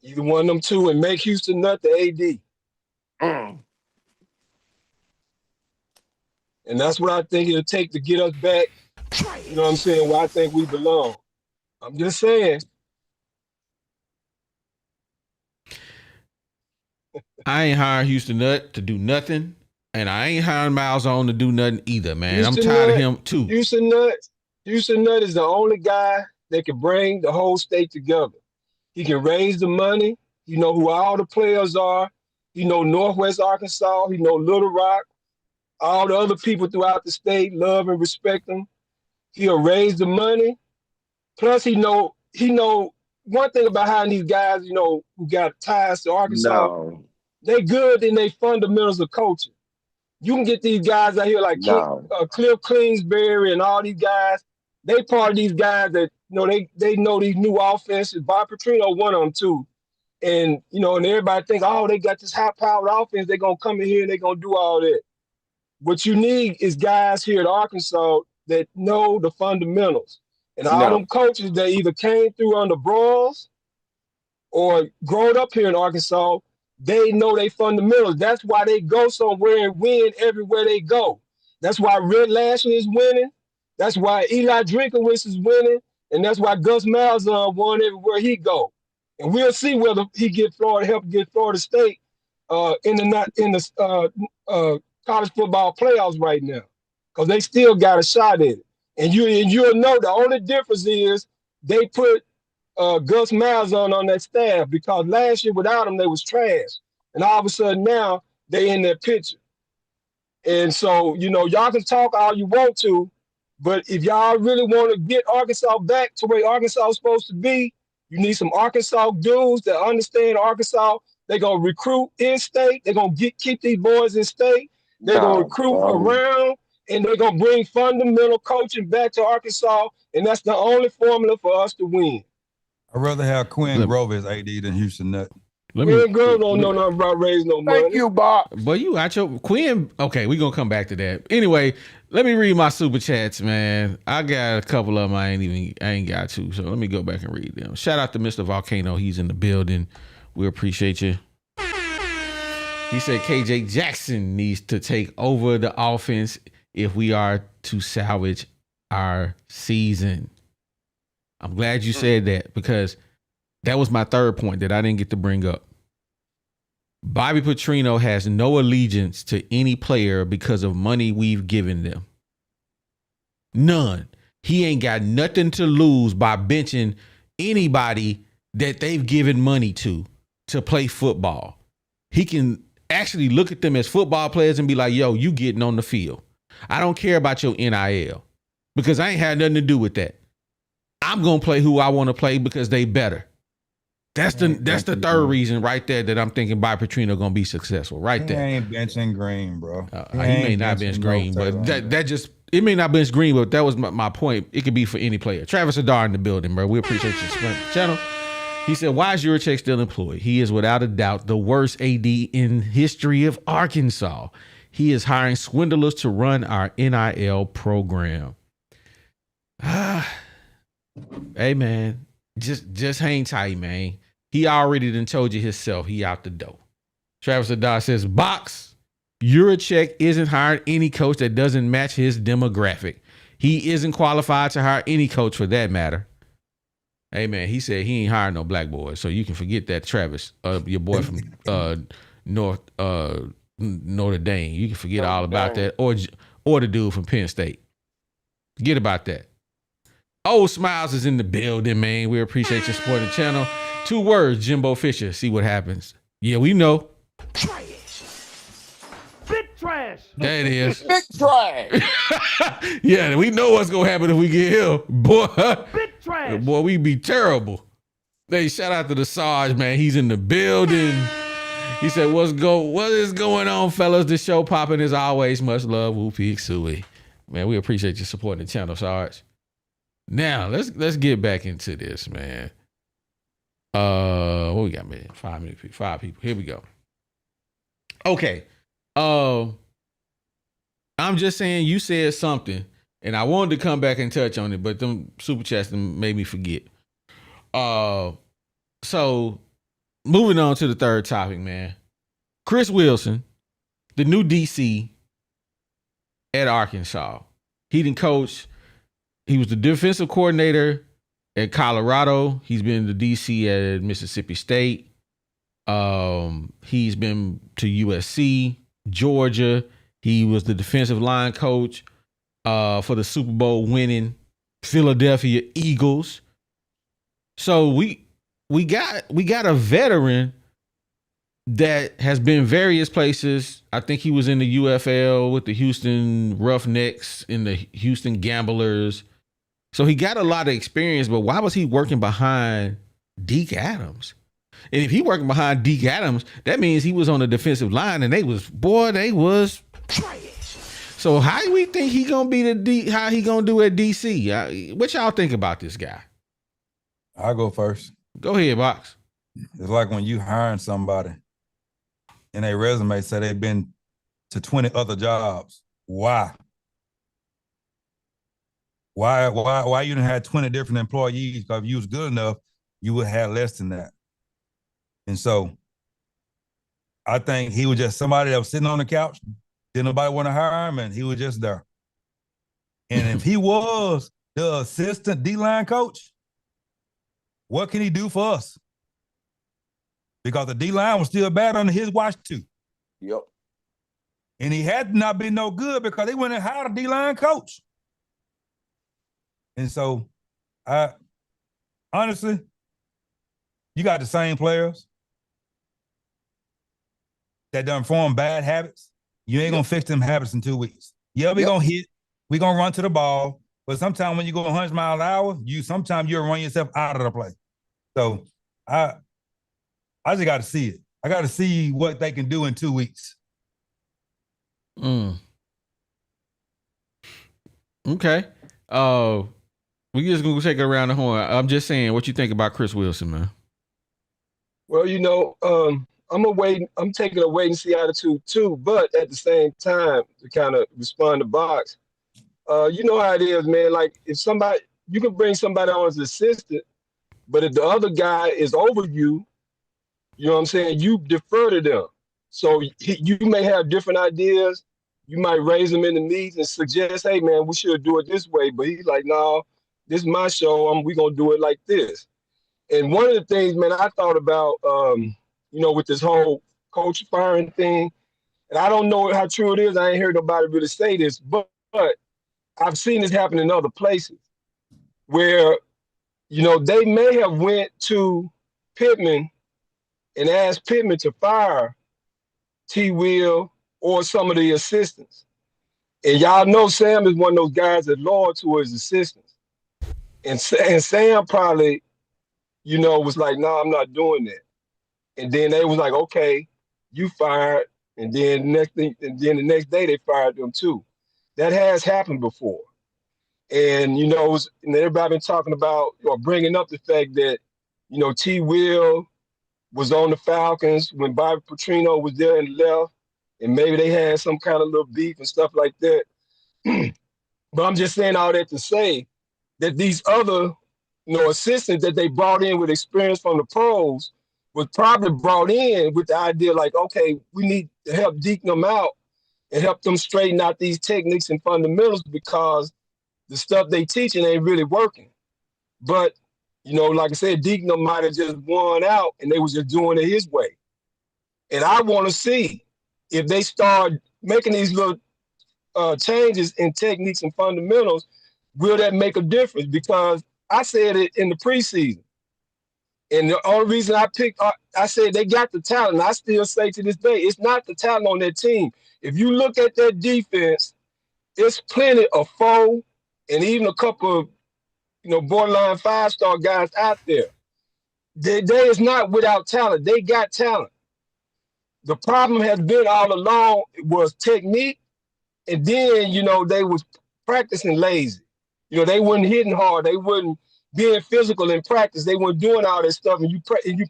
Either one of them two, and make Houston Nutt the AD. And that's what I think it'll take to get us back, you know what I'm saying, where I think we belong. I'm just saying. I ain't hiring Houston Nutt to do nothing, and I ain't hiring Malzahn to do nothing either, man. I'm tired of him too. Houston Nutt is the only guy that can bring the whole state together. He can raise the money. You know who all the players are. You know Northwest Arkansas. You know Little Rock. All the other people throughout the state love and respect him. He'll raise the money. Plus, he know one thing about how these guys, who got ties to Arkansas, they good in their fundamentals of coaching. You can get these guys out here like Cliff Kingsbury and all these guys. They part of these guys that they know these new offenses. Bob Petrino one of them too. And and everybody think, oh, they got this high-powered offense. They're gonna come in here and they're gonna do all that. What you need is guys here at Arkansas that know the fundamentals. And all them coaches that either came through under Broyles or growed up here in Arkansas, they know they fundamentals. That's why they go somewhere and win everywhere they go. That's why Red Lashley is winning. That's why Eli Drinkowitz is winning. And that's why Gus Malzahn won everywhere he go. And we'll see whether he help get Florida State in the college football playoffs right now, because they still got a shot at it. And you'll know the only difference is they put Gus Malzahn on that staff, because last year without him they was trash, and all of a sudden now they in their picture. And so y'all can talk all you want to, but if y'all really want to get Arkansas back to where Arkansas is supposed to be, you need some Arkansas dudes that understand Arkansas. They're gonna recruit in state. They're gonna keep these boys in state. They're gonna recruit around, and they're gonna bring fundamental coaching back to Arkansas, and that's the only formula for us to win. I'd rather have Quinn Grover as AD than Houston Nutt. Quinn Grover don't know nothing about raising no money. Thank you, Bob. But you out your Quinn. Okay, we're gonna come back to that. Anyway, let me read my super chats, man. I got a couple of them I ain't got to, so let me go back and read them. Shout out to Mr. Volcano. He's in the building. We appreciate you. He said KJ Jackson needs to take over the offense if we are to salvage our season. I'm glad you said that, because that was my third point that I didn't get to bring up. Bobby Petrino has no allegiance to any player because of money we've given them. None. He ain't got nothing to lose by benching anybody that they've given money to play football. He can actually look at them as football players and be like, yo, you getting on the field. I don't care about your NIL, because I ain't had nothing to do with that. I'm going to play who I want to play because they better. That's the third reason right there that I'm thinking Bobby Petrino going to be successful right there. He ain't benching Green, bro. He may not bench Green, but it may not bench Green, but that was my point. It could be for any player. Travis Adar in the building, bro. We appreciate you supporting the channel. He said, why is Yurachek still employed? He is without a doubt the worst AD in history of Arkansas. He is hiring swindlers to run our NIL program. Hey, man, just hang tight, man. He already done told you himself he out the door. Travis Adar says, box, Yurachek isn't hiring any coach that doesn't match his demographic. He isn't qualified to hire any coach for that matter. Hey, man, he said he ain't hiring no black boys, so you can forget that, Travis, your boy from Notre Dame. You can forget all about that, or the dude from Penn State. Forget about that. Old Smiles is in the building, man. We appreciate your support the channel. 2 words, Jimbo Fisher. See what happens. Yeah, we know. Trash. Big trash. There it is. Big trash. Yeah, we know what's gonna happen if we get him. Boy, Big trash. boy, we be terrible. Hey, shout out to the Sarge, man. He's in the building. He said, what is going on, fellas? The show popping as always. Much love, Whoopie Suey. Man, we appreciate you supporting the channel, Sarge. Now let's get back into this, man. What we got, man? 5 people. Here we go. Okay. I'm just saying you said something, and I wanted to come back and touch on it, but them super chats made me forget. So moving on to the third topic, man. Chris Wilson, the new DC at Arkansas. He didn't coach. He was the defensive coordinator at Colorado. He's been the DC at Mississippi State. He's been to USC, Georgia. He was the defensive line coach for the Super Bowl winning Philadelphia Eagles. So we got a veteran that has been various places. I think he was in the UFL with the Houston Roughnecks and the Houston Gamblers. So he got a lot of experience, but why was he working behind Deke Adams? And if he working behind Deke Adams, that means he was on the defensive line and they was trash. So how do we think he gonna be how he gonna do at DC? What y'all think about this guy? I'll go first. Go ahead, Box. It's like when you hiring somebody and their resume say they've been to 20 other jobs. Why? Why you didn't have 20 different employees? Because if you was good enough, you would have less than that. And so I think he was just somebody that was sitting on the couch, didn't nobody want to hire him, and he was just there. And if he was the assistant D-line coach, what can he do for us? Because the D-line was still bad under his watch too. Yep. And he had not been no good because they went and hired a D-line coach. And so, honestly, you got the same players that done form bad habits. You ain't gonna fix them habits in 2 weeks. Yeah, we gonna hit, we gonna run to the ball, but sometimes when you go 100 miles an hour, sometimes you'll run yourself out of the play. So I just got to see it. I got to see what they can do in 2 weeks. Okay. We just gonna take it around the horn. I'm just saying, what you think about Chris Wilson, man? Well, I'm taking a wait and see attitude too, but at the same time, to kind of respond to Box, you know how it is, man. Like if you can bring somebody on as an assistant, but if the other guy is over you, you know what I'm saying, you defer to them. So you may have different ideas. You might raise them in the meetings and suggest, hey, man, we should do it this way. But he's like, no, this is my show. We're going to do it like this. And one of the things, man, I thought about, with this whole coach firing thing, and I don't know how true it is. I ain't heard nobody really say this, but I've seen this happen in other places where, they may have went to Pittman and asked Pittman to fire T. Will or some of the assistants. And y'all know Sam is one of those guys that's loyal to his assistants. And Sam probably, was like, no, I'm not doing that. And then they was like, okay, you fired. And then the next day they fired them too. That has happened before. And, and everybody been talking about or bringing up the fact that, T. Will was on the Falcons when Bobby Petrino was there and left. And maybe they had some kind of little beef and stuff like that. But I'm just saying all that to say that these other, assistants that they brought in with experience from the pros was probably brought in with the idea like, okay, we need to help deke them out and help them straighten out these techniques and fundamentals because the stuff they teaching ain't really working. But, like I said, Deacon might have just won out and they was just doing it his way. And I want to see if they start making these little changes in techniques and fundamentals, will that make a difference? Because I said it in the preseason. And the only reason I picked, I said they got the talent. I still say to this day, it's not the talent on that team. If you look at that defense, it's plenty of 4 and even a couple of, borderline 5-star guys out there. They is not without talent. They got talent. The problem has been all along was technique, and then, they was practicing lazy. They weren't hitting hard. They weren't being physical in practice. They weren't doing all that stuff, and you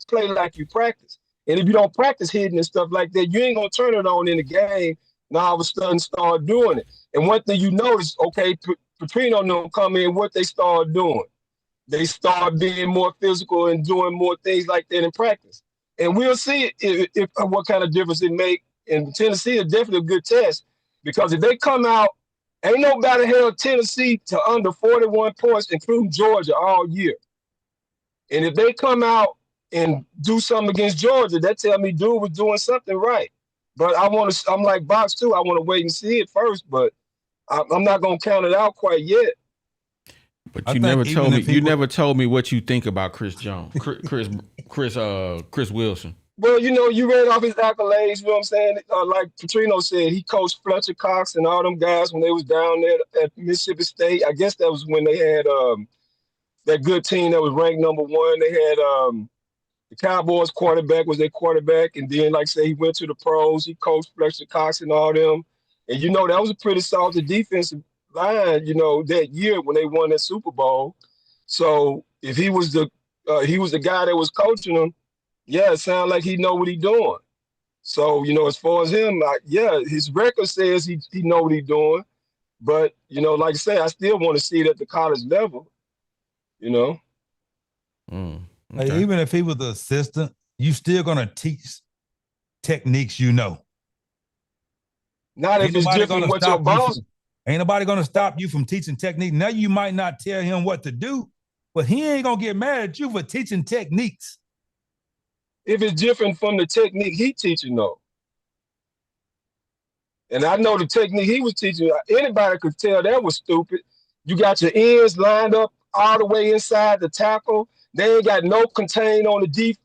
play like you practice. And if you don't practice hitting and stuff like that, you ain't going to turn it on in the game. Now all of a sudden start doing it. And one thing you notice, okay, Petrino and them come in, what they start doing. They start being more physical and doing more things like that in practice. And we'll see if what kind of difference it make. And Tennessee is definitely a good test because if they come out, ain't nobody held Tennessee to under 41 points, including Georgia, all year. And if they come out and do something against Georgia, that tell me dude was doing something right. But I'm like Box too. I want to wait and see it first, but I'm not going to count it out quite yet. But you never told me. You never told me what you think about Chris Jones, Chris Wilson. Well, you read off his accolades. You know what I'm saying? Like Petrino said, he coached Fletcher Cox and all them guys when they was down there at Mississippi State. I guess that was when they had that good team that was ranked #1. They had the Cowboys quarterback was their quarterback, and then, like I say, he went to the pros. He coached Fletcher Cox and all them. And that was a pretty solid defensive line, that year when they won that Super Bowl. So if he was the guy that was coaching them, yeah, it sounds like he know what he's doing. So, as far as him, his record says he know what he's doing. But, like I say, I still want to see it at the college level, Okay. Even if he was the assistant, you still going to teach techniques Not if it's different what your boss. Ain't nobody going to stop you from teaching technique. Now you might not tell him what to do, but he ain't going to get mad at you for teaching techniques. If it's different from the technique he teaching, though. And I know the technique he was teaching, anybody could tell that was stupid. You got your ends lined up all the way inside the tackle. They ain't got no contain on the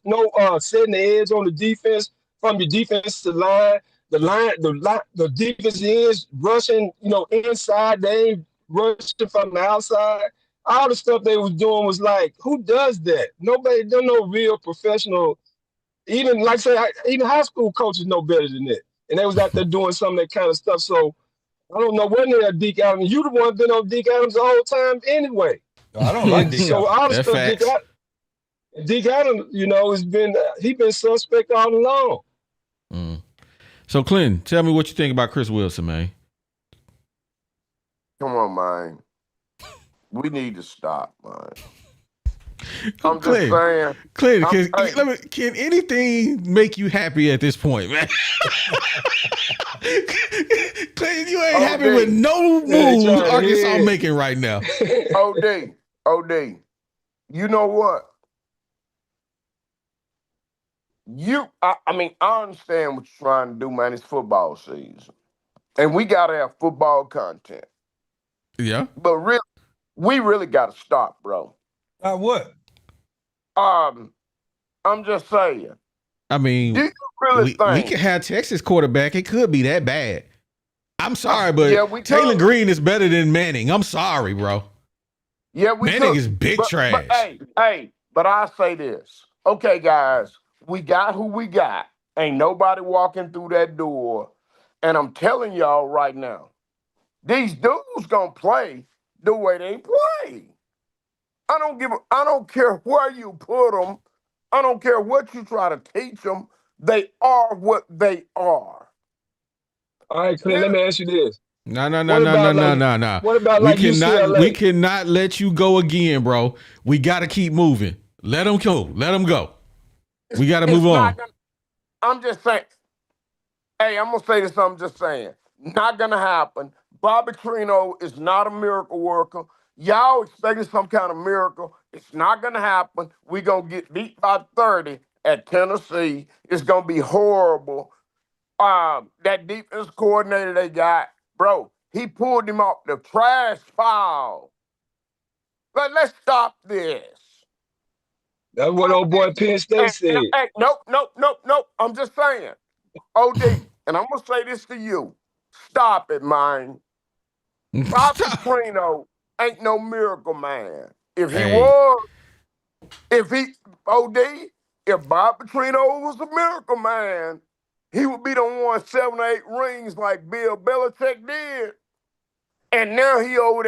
no setting the edge on the defense from your defensive line. The defense is rushing, inside. They ain't rushing from the outside. All the stuff they was doing was like, who does that? Nobody, there's no real professional. Even like say, even high school coaches know better than that. And they was out there doing some of that kind of stuff. So I don't know when they're Deke Adams. You the one been on Deke Adams the whole time anyway. I don't like Deke. So all the stuff Deke Adams, he been suspect all along. So Clinton, tell me what you think about Chris Wilson, man. Come on, man. We need to stop, man. I'm just saying. Clinton, can anything make you happy at this point, man? Clinton, you ain't happy with no moves Arkansas making right now. OD, you know what? I understand what you're trying to do, man. It's football season. And we got to have football content. Yeah. But really, we really got to stop, bro. What? I'm just saying. I mean, do you really think we can have Texas quarterback? It could be that bad. I'm sorry, but Taylor Green is better than Manning. I'm sorry, bro. Yeah, Manning is big trash. But I say this. Okay, guys, we got who we got. Ain't nobody walking through that door. And I'm telling y'all right now, these dudes gonna play the way they play. I don't care where you put them. I don't care what you try to teach them. They are what they are. All right, Clint, let me ask you this. No. What about UCLA? We cannot let you go again, bro. We got to keep moving. Let them go. We got to move on. I'm just saying. Hey, I'm gonna say this. I'm just saying, not gonna happen. Bobby Petrino is not a miracle worker. Y'all expecting some kind of miracle? It's not gonna happen. We gonna get beat by 30 at Tennessee. It's gonna be horrible. That defense coordinator they got, bro, he pulled him off the trash pile. Let's stop this. That's what old boy Penn State said. Hey, nope. I'm just saying. OD, and I'm gonna say this to you. Stop it, man. Bobby Petrino ain't no miracle man. If he was, if Bob Petrino was a miracle man, he would be the one 7 or 8 rings like Bill Belichick did. And now he over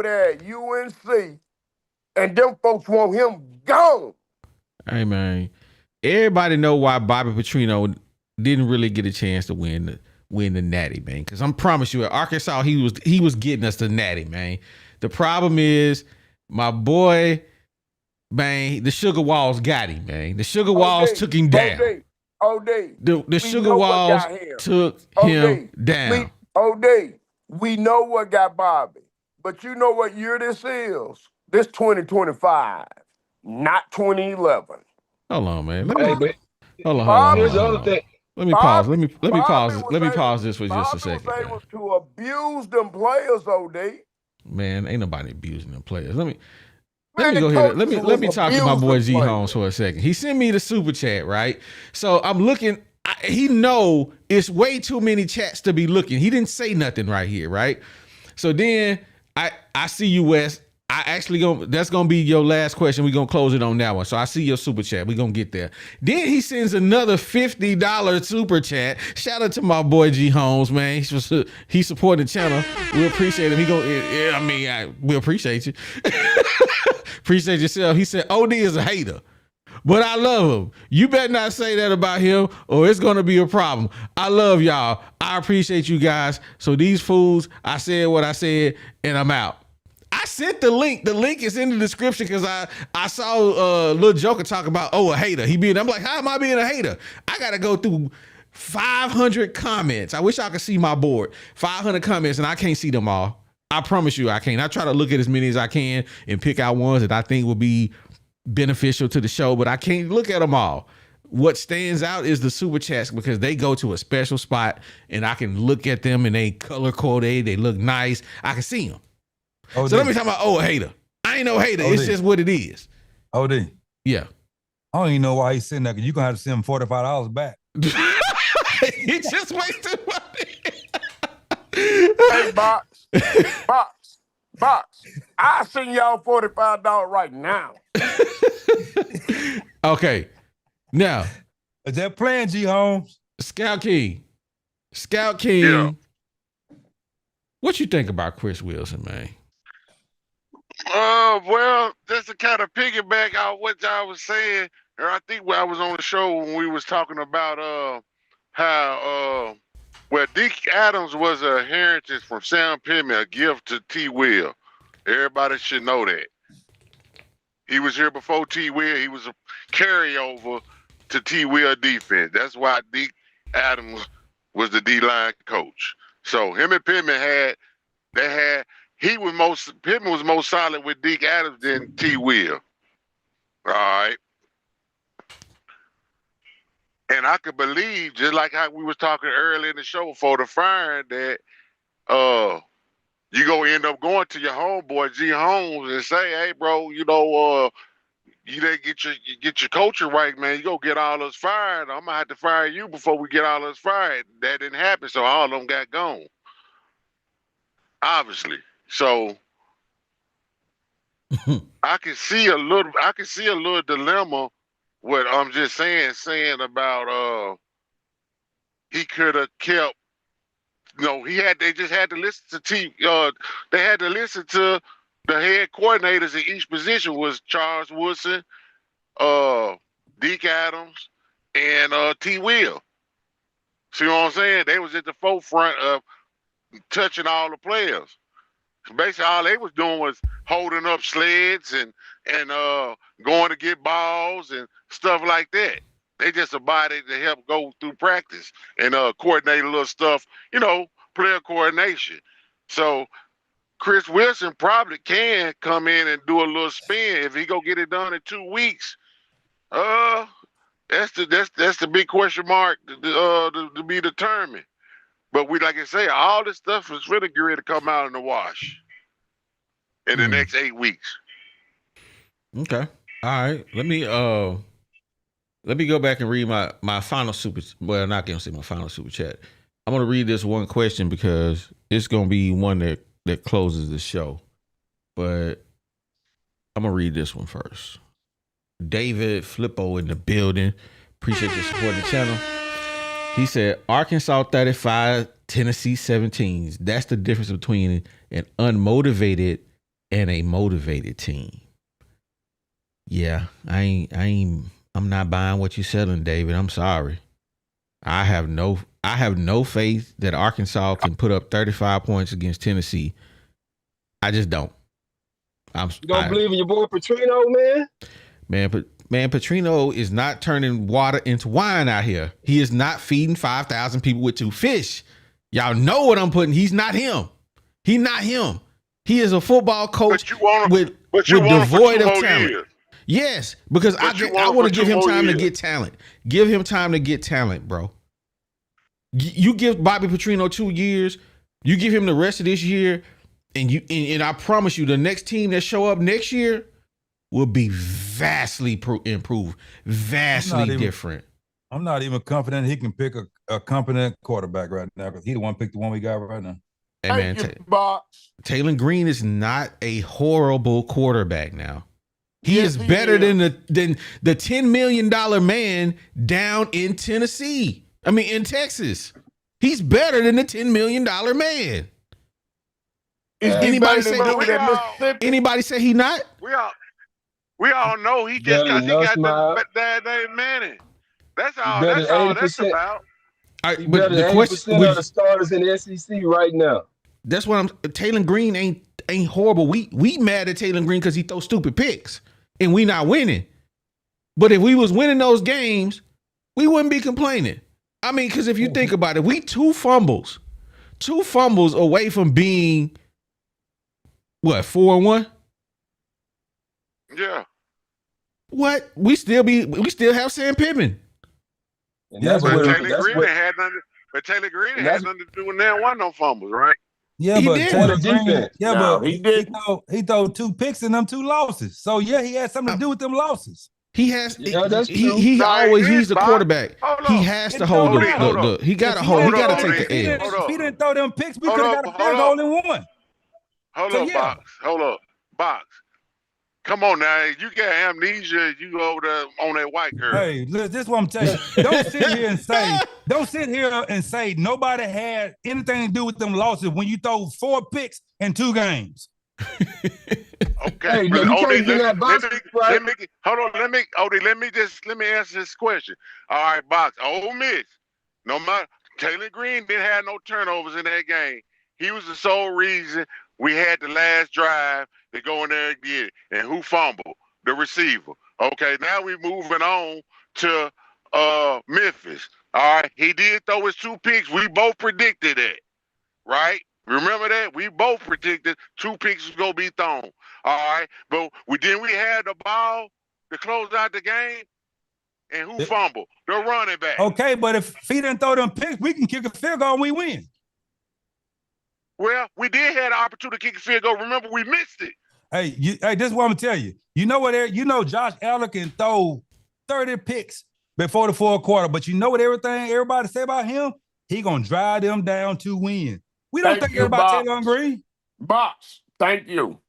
there at UNC, and them folks want him gone. Hey man, everybody know why Bobby Petrino didn't really get a chance to win the Natty, man. Because I'm promise you, at Arkansas, he was getting us the Natty, man. The problem is my boy, man, the Sugar Walls got him, man. The Sugar Walls took him down. The Sugar Walls took him down. We know what got Bobby, but you know what year this is? This 2025, not 2011. Hold on, man. Hold on. Let me pause. Let me pause this for just a second. Bobby was able to abuse them players, OD. Man, ain't nobody abusing them players. Let me go ahead. Let me talk to my boy G Holmes for a second. He sent me the super chat, right? So I'm looking. He know it's way too many chats to be looking. He didn't say nothing right here, right? So then I see you, Wes. That's gonna be your last question. We're gonna close it on that one. So I see your super chat. We're gonna get there. Then he sends another $50 super chat. Shout out to my boy G Holmes, man. He supported the channel. We appreciate him. We appreciate you. Appreciate yourself. He said OD is a hater, but I love him. You better not say that about him or it's gonna be a problem. I love y'all. I appreciate you guys. So these fools, I said what I said and I'm out. I sent the link. The link is in the description because I saw Lil Joker talk about, a hater. I'm like, how am I being a hater? I got to go through 500 comments. I wish I could see my board. 500 comments and I can't see them all. I promise you I can't. I try to look at as many as I can and pick out ones that I think will be beneficial to the show, but I can't look at them all. What stands out is the super chats because they go to a special spot and I can look at them and they color coded. They look nice. I can see them. OD. So let me talk about a hater. I ain't no hater. OD. It's just what it is. OD. Yeah. I don't even know why he's sitting there because you're going to have to send him $45 back. He just wasted money. Hey, Box. I send y'all $45 right now. Okay. Now. Is that playing, G Holmes? Scout King. Yeah. What you think about Chris Wilson, man? Well, just to kind of piggyback on what y'all was saying, or I think I was on the show when we was talking about how Deke Adams was a heritage from Sam Pittman, a gift to T. Will. Everybody should know that. He was here before T. Will. He was a carryover to T. Will defense. That's why Deke Adams was the D-line coach. So him and Pittman Pittman was most solid with Deke Adams than T. Will. All right. And I could believe, just like how we was talking earlier in the show before the firing, that you gonna end up going to your homeboy G Holmes and say, hey bro, you didn't get your coaching right, man. You go get all us fired. I'm gonna have to fire you before we get all us fired. That didn't happen, so all of them got gone. Obviously. So I can see a little dilemma what I'm just saying about he could have kept, they just had to listen to they had to listen to the head coordinators in each position was Charles Woodson, Deke Adams, and T. Will. See what I'm saying? They was at the forefront of touching all the players. Basically, all they was doing was holding up sleds and going to get balls and stuff like that. They just a body to help go through practice and coordinate a little stuff, player coordination. So Chris Wilson probably can come in and do a little spin if he go get it done in 2 weeks. That's the big question mark to be determined. But like I say, all this stuff is really ready to come out in the wash in the next 8 weeks. Okay. All right. Let me go back and read my final super. Well, not gonna say my final super chat. I'm gonna read this one question because it's gonna be one that closes the show. But I'm gonna read this one first. David Flippo in the building. Appreciate your support of the channel. He said, Arkansas 35, Tennessee 17s. That's the difference between an unmotivated and a motivated team. Yeah, I'm not buying what you're selling, David. I'm sorry. I have no faith that Arkansas can put up 35 points against Tennessee. I just don't. You don't believe in your boy Petrino, man? Man, Petrino is not turning water into wine out here. He is not feeding 5,000 people with 2 fish. Y'all know what I'm putting. He's not him. He's not him. He is a football coach with devoid of talent. Years. Yes, because I want to give him time to get talent. Give him time to get talent, bro. You give Bobby Petrino 2 years. You give him the rest of this year, and I promise you, the next team that show up next year will be vastly improved, vastly different. I'm not even confident he can pick a competent quarterback right now because he the one picked the one we got right now. Hey man, Taylor Green is not a horrible quarterback now. He is better than the $10 million man down in Tennessee. I mean, in Texas. He's better than the $10 million man. Anybody say he not? We all know he just got that Manning. That's all that's about. Right, but the question of the starters in the SEC right now. That's what Taylor Green ain't horrible. We mad at Taylor Green because he throws stupid picks and we not winning. But if we was winning those games, we wouldn't be complaining. I mean, because if you think about it, we two fumbles away from being what, 4-1? Yeah. What? We still have Sam Pittman. But Taylor Green had nothing to do with that. Wasn't no fumbles, right? Yeah, he but did. Taylor Green, he did. He threw 2 picks and them 2 losses. So yeah, he had something to do with them losses. He has. Yeah, that's true. He's the quarterback. He has to hold the. He got to hold. He got to take the L. If he didn't throw them picks, we could have got a field goal and won. Hold up, Box. Come on now, you got amnesia. You go over there on that white girl. Hey, this is what I'm telling you. Don't sit here and say nobody had anything to do with them losses when you throw 4 picks in 2 games. Okay, let me answer this question. All right, Box. Ole Miss, no matter Taylor Green didn't have no turnovers in that game. He was the sole reason we had the last drive to go in there and get it. And who fumbled? The receiver. Okay, now we're moving on to Memphis. All right, he did throw his 2 picks. We both predicted that, right? Remember that? We both predicted 2 picks was going to be thrown. All right, but we had the ball to close out the game. And who fumbled? The running back. Okay, but if he didn't throw them picks, we can kick a field goal and we win. Well, we did have the opportunity to kick a field goal. Remember, we missed it. Hey, this is what I'm gonna tell you. You know what? Josh Allen can throw 30 picks before the 4th quarter, but you know what? Everybody say about him, he gonna drive them down to win. We don't think about Taylor Green. Box, thank you.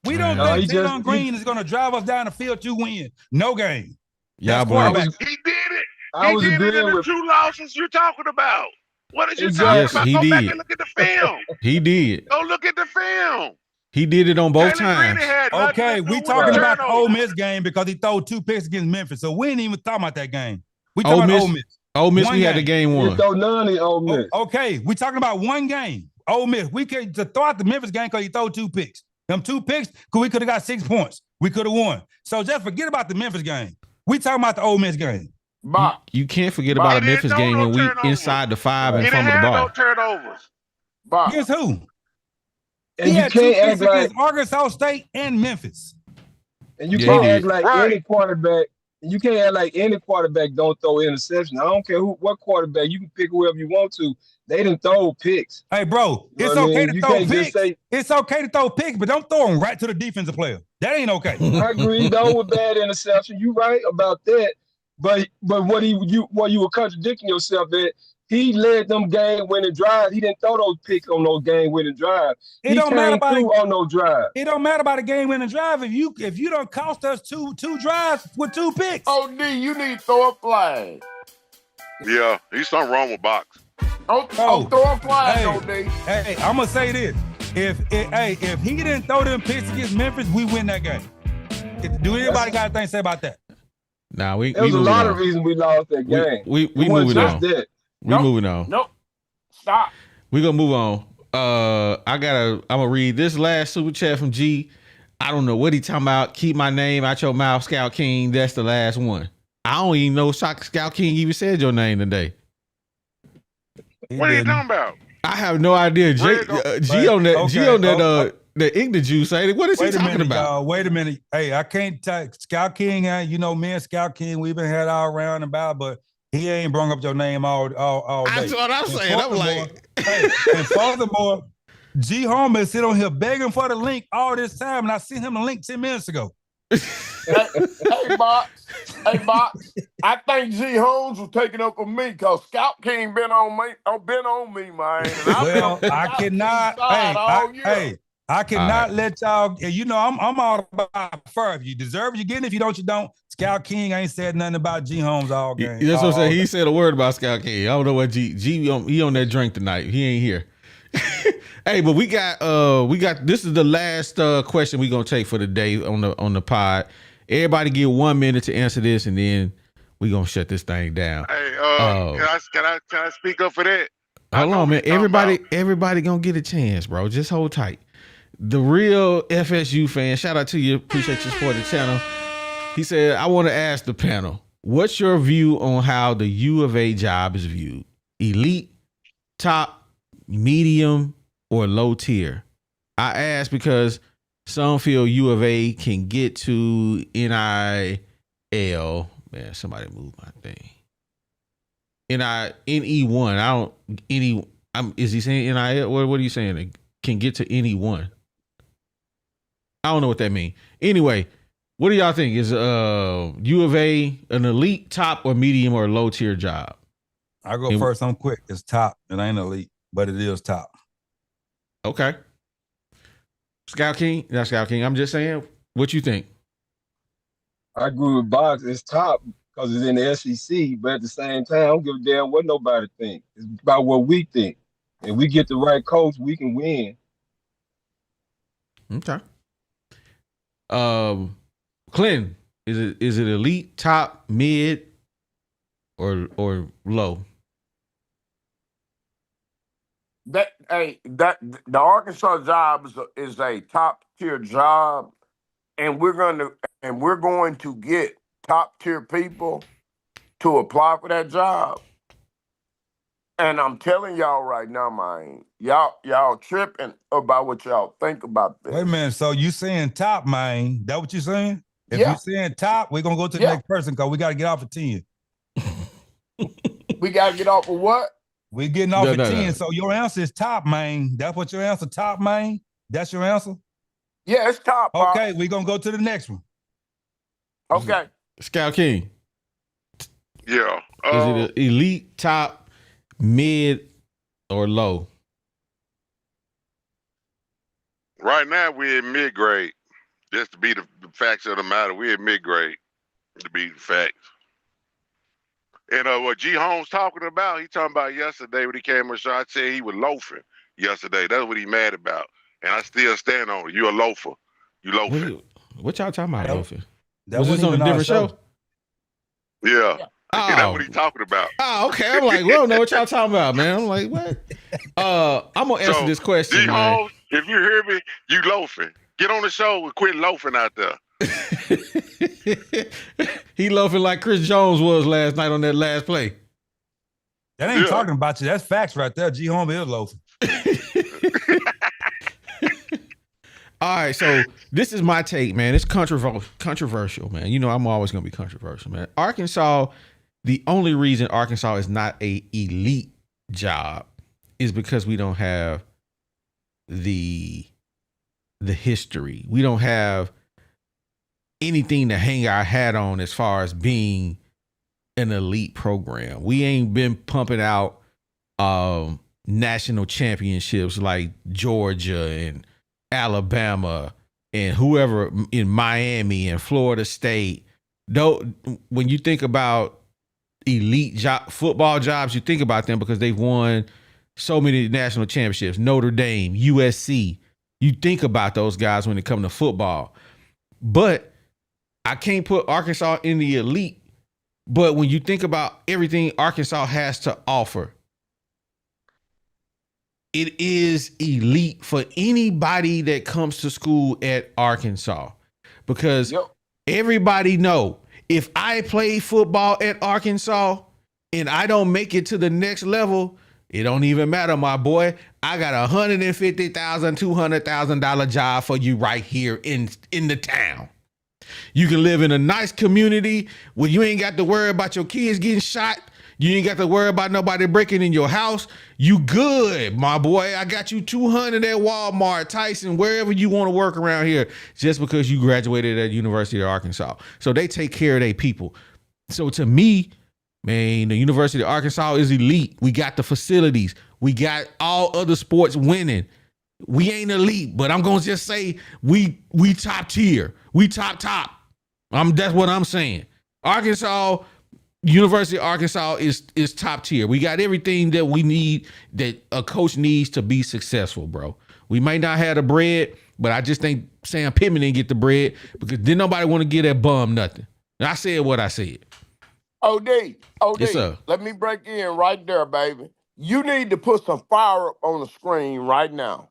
We don't think Taylor Green is gonna drive us down the field to win. No game. Yeah, he did it. He did it in the 2 losses you're talking about. What is you talking about? He Go did. back and look at the film. He did. Go look at the film. He did it on both times. Okay, we talking about the Ole Miss game because he threw 2 picks against Memphis, so we ain't even talking about that game. We talking about Ole Miss. Ole Miss, we had the game won. He throw none in Ole Miss. Okay, we talking about one game. Ole Miss. We could throw out the Memphis game because he threw 2 picks. Them 2 picks, because we could have got 6 points. We could have won. So just forget about the Memphis game. We talking about the Ole Miss game. Bob, You can't forget Bob, about a He didn't Memphis know game no when we turnovers. inside the 5 He and didn't fumble the have no ball. turnovers. Bob. Against who? And He you had 2 can't picks act like against Arkansas State and Memphis. and you Yeah, he can't act did. like Right. any quarterback. And you can't act like any quarterback don't throw interception. I don't care what quarterback. You can pick whoever you want to. They didn't throw picks. Hey, bro, You know it's what I okay mean? to You throw can't just picks. say, It's okay to throw picks, but don't throw them right to the defensive player. That ain't okay. I agree. Those were bad interception. You right about that. But what you were contradicting yourself that he led them game winning drives. He didn't throw those picks on those game winning drives. It He don't matter came about through on those drives. It don't matter about a game-winning drive if you don't cost us two drives with 2 picks. OD, you need to throw a flag. Yeah, he's something wrong with Box. Don't Oh, throw a flag, hey. OD. Hey, I'm gonna say this: if he didn't throw them picks against Memphis, we win that game. Do anybody got anything to say about that? Nah, we There was a moving lot on. of reasons we lost that game. We It wasn't moving just on. that. We moving on. Nope. Stop. We gonna move on. I'm gonna read this last super chat from G. I don't know what he talking about. Keep my name out your mouth, Scout King. That's the last one. I don't even know Scout King even said your name today. What are you talking about? I have no idea. G on that. G on that. The Igna juice. What is he talking about? Y'all. Wait a minute. Hey, I can't take Scout King. You know, me and Scout King, we've been had all around and about, but he ain't brung up your name all day. That's what I'm saying. I'm like, hey, and furthermore, G Homer sit on here begging for the link all this time, and I sent him the link 10 minutes ago. Hey, Box. I think G Holmes was taking up for me because Scout King been on me, man. And Well, I cannot. I cannot All let y'all. You know, I'm all about fair. If you deserve it, you get it. If you don't, you don't. Scout King ain't said nothing about G Holmes all game. That's what I'm saying. He said a word about Scout King. I don't know what G he on that drink tonight. He ain't here. Hey, but we got this is the last question we gonna take for the day on the pod. Everybody get 1 minute to answer this, and then we gonna shut this thing down. Hey, can I speak up for that? Hold on, man. Everybody gonna get a chance, bro. Just hold tight. The real FSU fan, shout out to you. Appreciate your support of the channel. He said, I want to ask the panel, what's your view on how the U of A job is viewed? Elite, top, medium, or low tier? I ask because some feel U of A can get to NIL. Man, somebody move my thing. NE1. Is he saying NIL? What are you saying? It can get to NE1. I don't know what that means. Anyway, what do y'all think? Is U of A an elite, top, or medium, or low tier job? I go first. I'm quick. It's top. It ain't elite, but it is top. Okay. Scout King, not Scout King. I'm just saying, what you think? I agree with Box. It's top because it's in the SEC, but at the same time, I don't give a damn what nobody think. It's about what we think. If we get the right coach, we can win. Okay. Clinton, is it elite, top, mid, or low? The Arkansas job is a top tier job, and we're going to get top tier people to apply for that job. And I'm telling y'all right now, man, y'all tripping about what y'all think about this. Wait a minute. So you saying top, man? That what you saying? If Yeah. you saying top, we're gonna go to the next person because we got to get off at 10. We got to get off of what? We're getting off at 10. No. So your answer is top, man. That's what your answer, top, man. That's your answer. Yeah, it's top. Okay, we're gonna go to the next one. Okay. Scout King. Yeah. Is it an elite, top, mid, or low? Right now, we're in mid grade. Just to be the facts of the matter, we're in mid grade. To be the facts. And what G Holmes talking about, he talking about yesterday when he came on the show. I said he was loafing yesterday. That's what he mad about. And I still stand on it. You a loafer. You loafing. What y'all talking about, loafing? That Was this on a different show? Yeah. Oh. That's what he talking about. Oh, okay. I'm like, we don't know what y'all talking about, man. I'm like, what? I'm gonna answer this question, G man. Holmes, if you hear me, you loafing. Get on the show and quit loafing out there. He loafing like Chris Jones was last night on that last play. That ain't talking about you. That's facts right there. G Home is loafing. All right, so this is my take, man. It's controversial, man. You know I'm always going to be controversial, man. Arkansas, the only reason Arkansas is not a elite job is because we don't have the history. We don't have anything to hang our hat on as far as being an elite program. We ain't been pumping out national championships like Georgia and Alabama and whoever in Miami and Florida State. Though when you think about elite football jobs, you think about them because they've won so many national championships. Notre Dame, USC. You think about those guys when it comes to football. But I can't put Arkansas in the elite. But when you think about everything Arkansas has to offer, it is elite for anybody that comes to school at Arkansas. Because everybody know if I play football at Arkansas and I don't make it to the next level, it don't even matter, my boy. I got $150,000, $200,000 job for you right here in the town. You can live in a nice community where you ain't got to worry about your kids getting shot. You ain't got to worry about nobody breaking in your house. You good, my boy. I got you 200 at Walmart, Tyson, wherever you want to work around here, just because you graduated at University of Arkansas. So they take care of their people. So to me, man, the University of Arkansas is elite. We got the facilities. We got all other sports winning. We ain't elite, but I'm gonna just say we top tier. We top. That's what I'm saying. Arkansas, University of Arkansas is top tier. We got everything that we need, that a coach needs to be successful, bro. We might not have the bread, but I just think Sam Pittman didn't get the bread because didn't nobody want to give that bum nothing. And I said what I said. OD, Yes, sir. Let me break in right there, baby. You need to put some fire up on the screen right now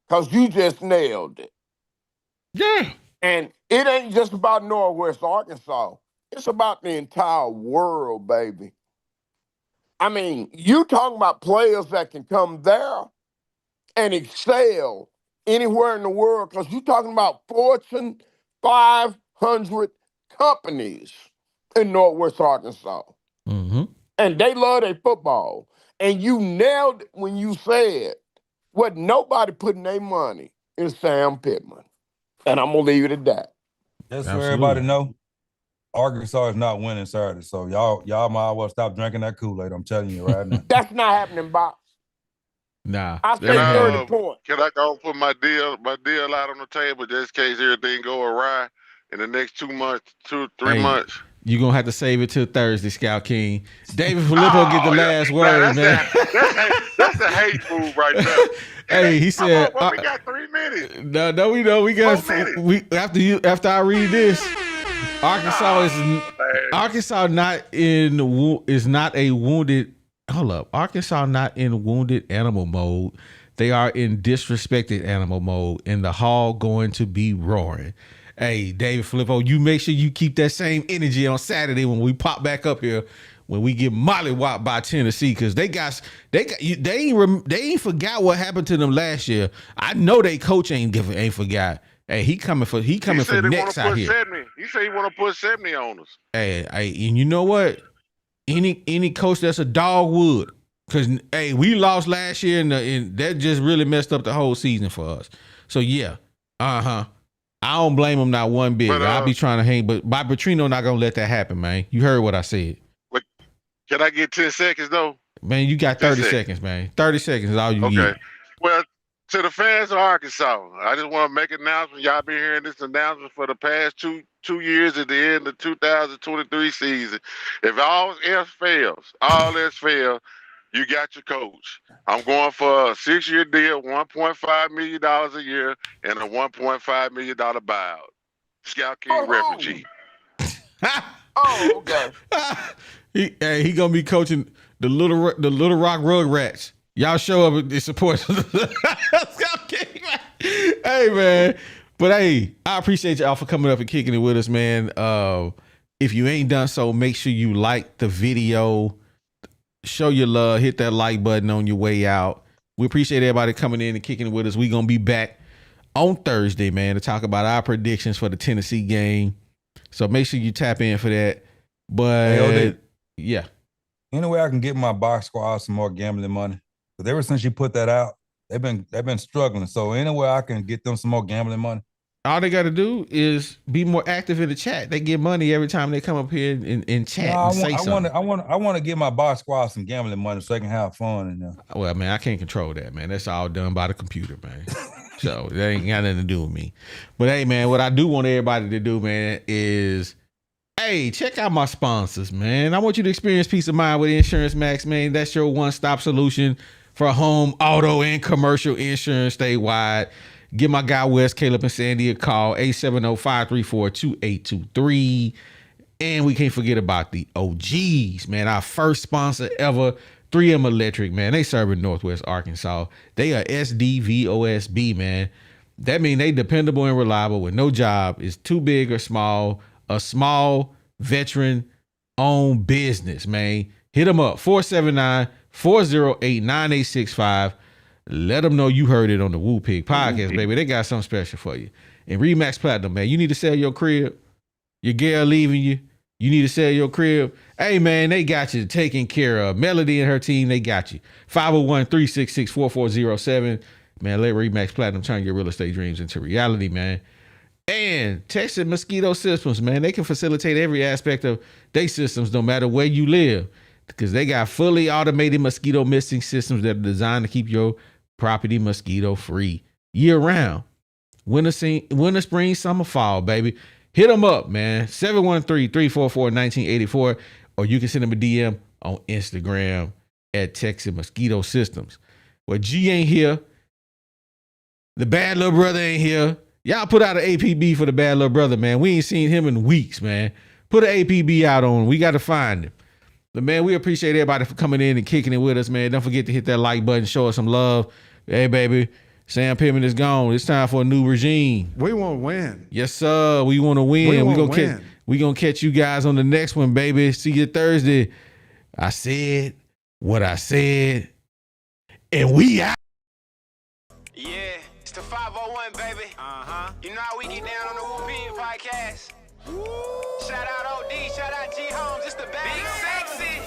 because you just nailed it. Yeah. And it ain't just about Northwest Arkansas. It's about the entire world, baby. I mean, you talking about players that can come there and excel anywhere in the world because you talking about Fortune 500 companies in Northwest Arkansas. Mm-hmm. And they love their football. And you nailed it when you said what nobody putting their money in Sam Pittman. And I'm going to leave it at that. Just so everybody know, Arkansas is not winning Saturday. So y'all might as well stop drinking that Kool-Aid. I'm telling you right now. That's not happening, Bob. Nah. I say 30 points. Can I go put my deal out on the table just in case everything go awry in the next 2 months, 3 months? You're going to have to save it till Thursday, Scout King. David Filippo get the last word, man. That's a hate move right there. Hey, he said, we got 3 minutes. No, we know. We got after I read this, Arkansas is not a wounded. Hold up. Arkansas not in wounded animal mode. They are in disrespected animal mode, and the hog going to be roaring. Hey, David Filippo, you make sure you keep that same energy on Saturday when we pop back up here, when we get mollywopped by Tennessee, because they ain't forgot what happened to them last year. I know they coach ain't forgot. Hey, he coming for next out here. 70. He said he want to put 70 on us. Hey, and you know what? Any coach that's a dog would, because hey, we lost last year and that just really messed up the whole season for us. So yeah, I don't blame him not one bit. I'll be trying to hang, but Bobby Petrino not gonna let that happen, man. You heard what I said. But can I get 10 seconds though? Man, you got 30 seconds, man. 30 seconds is all you need. Okay. Well, to the fans of Arkansas, I just want to make an announcement. Y'all been hearing this announcement for the past two years at the end of 2023 season. If all else fails, you got your coach. I'm going for a 6-year deal, $1.5 million a year, and a $1.5 million buyout. Scout King refugee. Okay. He gonna be coaching the Little Rock Rugrats. Y'all show up and support. Scout King. Hey man, But hey, I appreciate y'all for coming up and kicking it with us, man. If you ain't done so, make sure you like the video, show your love, hit that like button on your way out. We appreciate everybody coming in and kicking it with us. We gonna be back on Thursday, man, to talk about our predictions for the Tennessee game. So make sure you tap in for that. But Hey, yeah, any way I can get my box squad some more gambling money? Because ever since you put that out, they've been struggling. So any way I can get them some more gambling money? all they got to do is be more active in the chat. They get money every time they come up here and chat and say something. I want to get my box squad some gambling money so they can have fun in there. Well, man, I can't control that, man. That's all done by the computer, man. So that ain't got nothing to do with me. But hey, man, what I do want everybody to do, man, is hey, check out my sponsors, man. I want you to experience peace of mind with Insurance Max, man. That's your one-stop solution for home, auto, and commercial insurance statewide. Give my guy Wes, Caleb, and Sandy a call, 870-534-2823. And we can't forget about the OGs, man. Our first sponsor ever, 3M Electric, man. They serve in Northwest Arkansas. They are SDVOSB, man. That means they dependable and reliable with no job is too big or small. A small veteran-owned business, man. Hit them up, 479-408-9865. Let them know you heard it on the Woo Pig podcast, baby. They got something special for you. And Remax Platinum, man, you need to sell your crib. Your girl leaving you. You need to sell your crib. Hey, man, they got you taken care of. Melody and her team, they got you. 501-366-4407. Man, let Remax Platinum turn your real estate dreams into reality, man. And Texas Mosquito Systems, man, they can facilitate every aspect of their systems no matter where you live, because they got fully automated mosquito misting systems that are designed to keep your property mosquito free year round. Winter, spring, summer, fall, baby. Hit them up, man. 713-344-1984, or you can send them a DM on Instagram at Texas Mosquito Systems. Well, G ain't here. The bad little brother ain't here. Y'all put out an APB for the bad little brother, man. We ain't seen him in weeks, man. Put an APB out on him. We got to find him. But, man, we appreciate everybody for coming in and kicking it with us, man. Don't forget to hit that like button. Show us some love. Hey, baby, Sam Pittman is gone. It's time for a new regime. We want to win. Yes, sir. We want to win. We gonna catch you guys on the next one, baby. See you Thursday. I said what I said, and we out. Yeah, it's the 501, baby. You know how we get down on the Woo Pig podcast. Shout out OD, shout out G Holmes. It's the bad. Big sexy.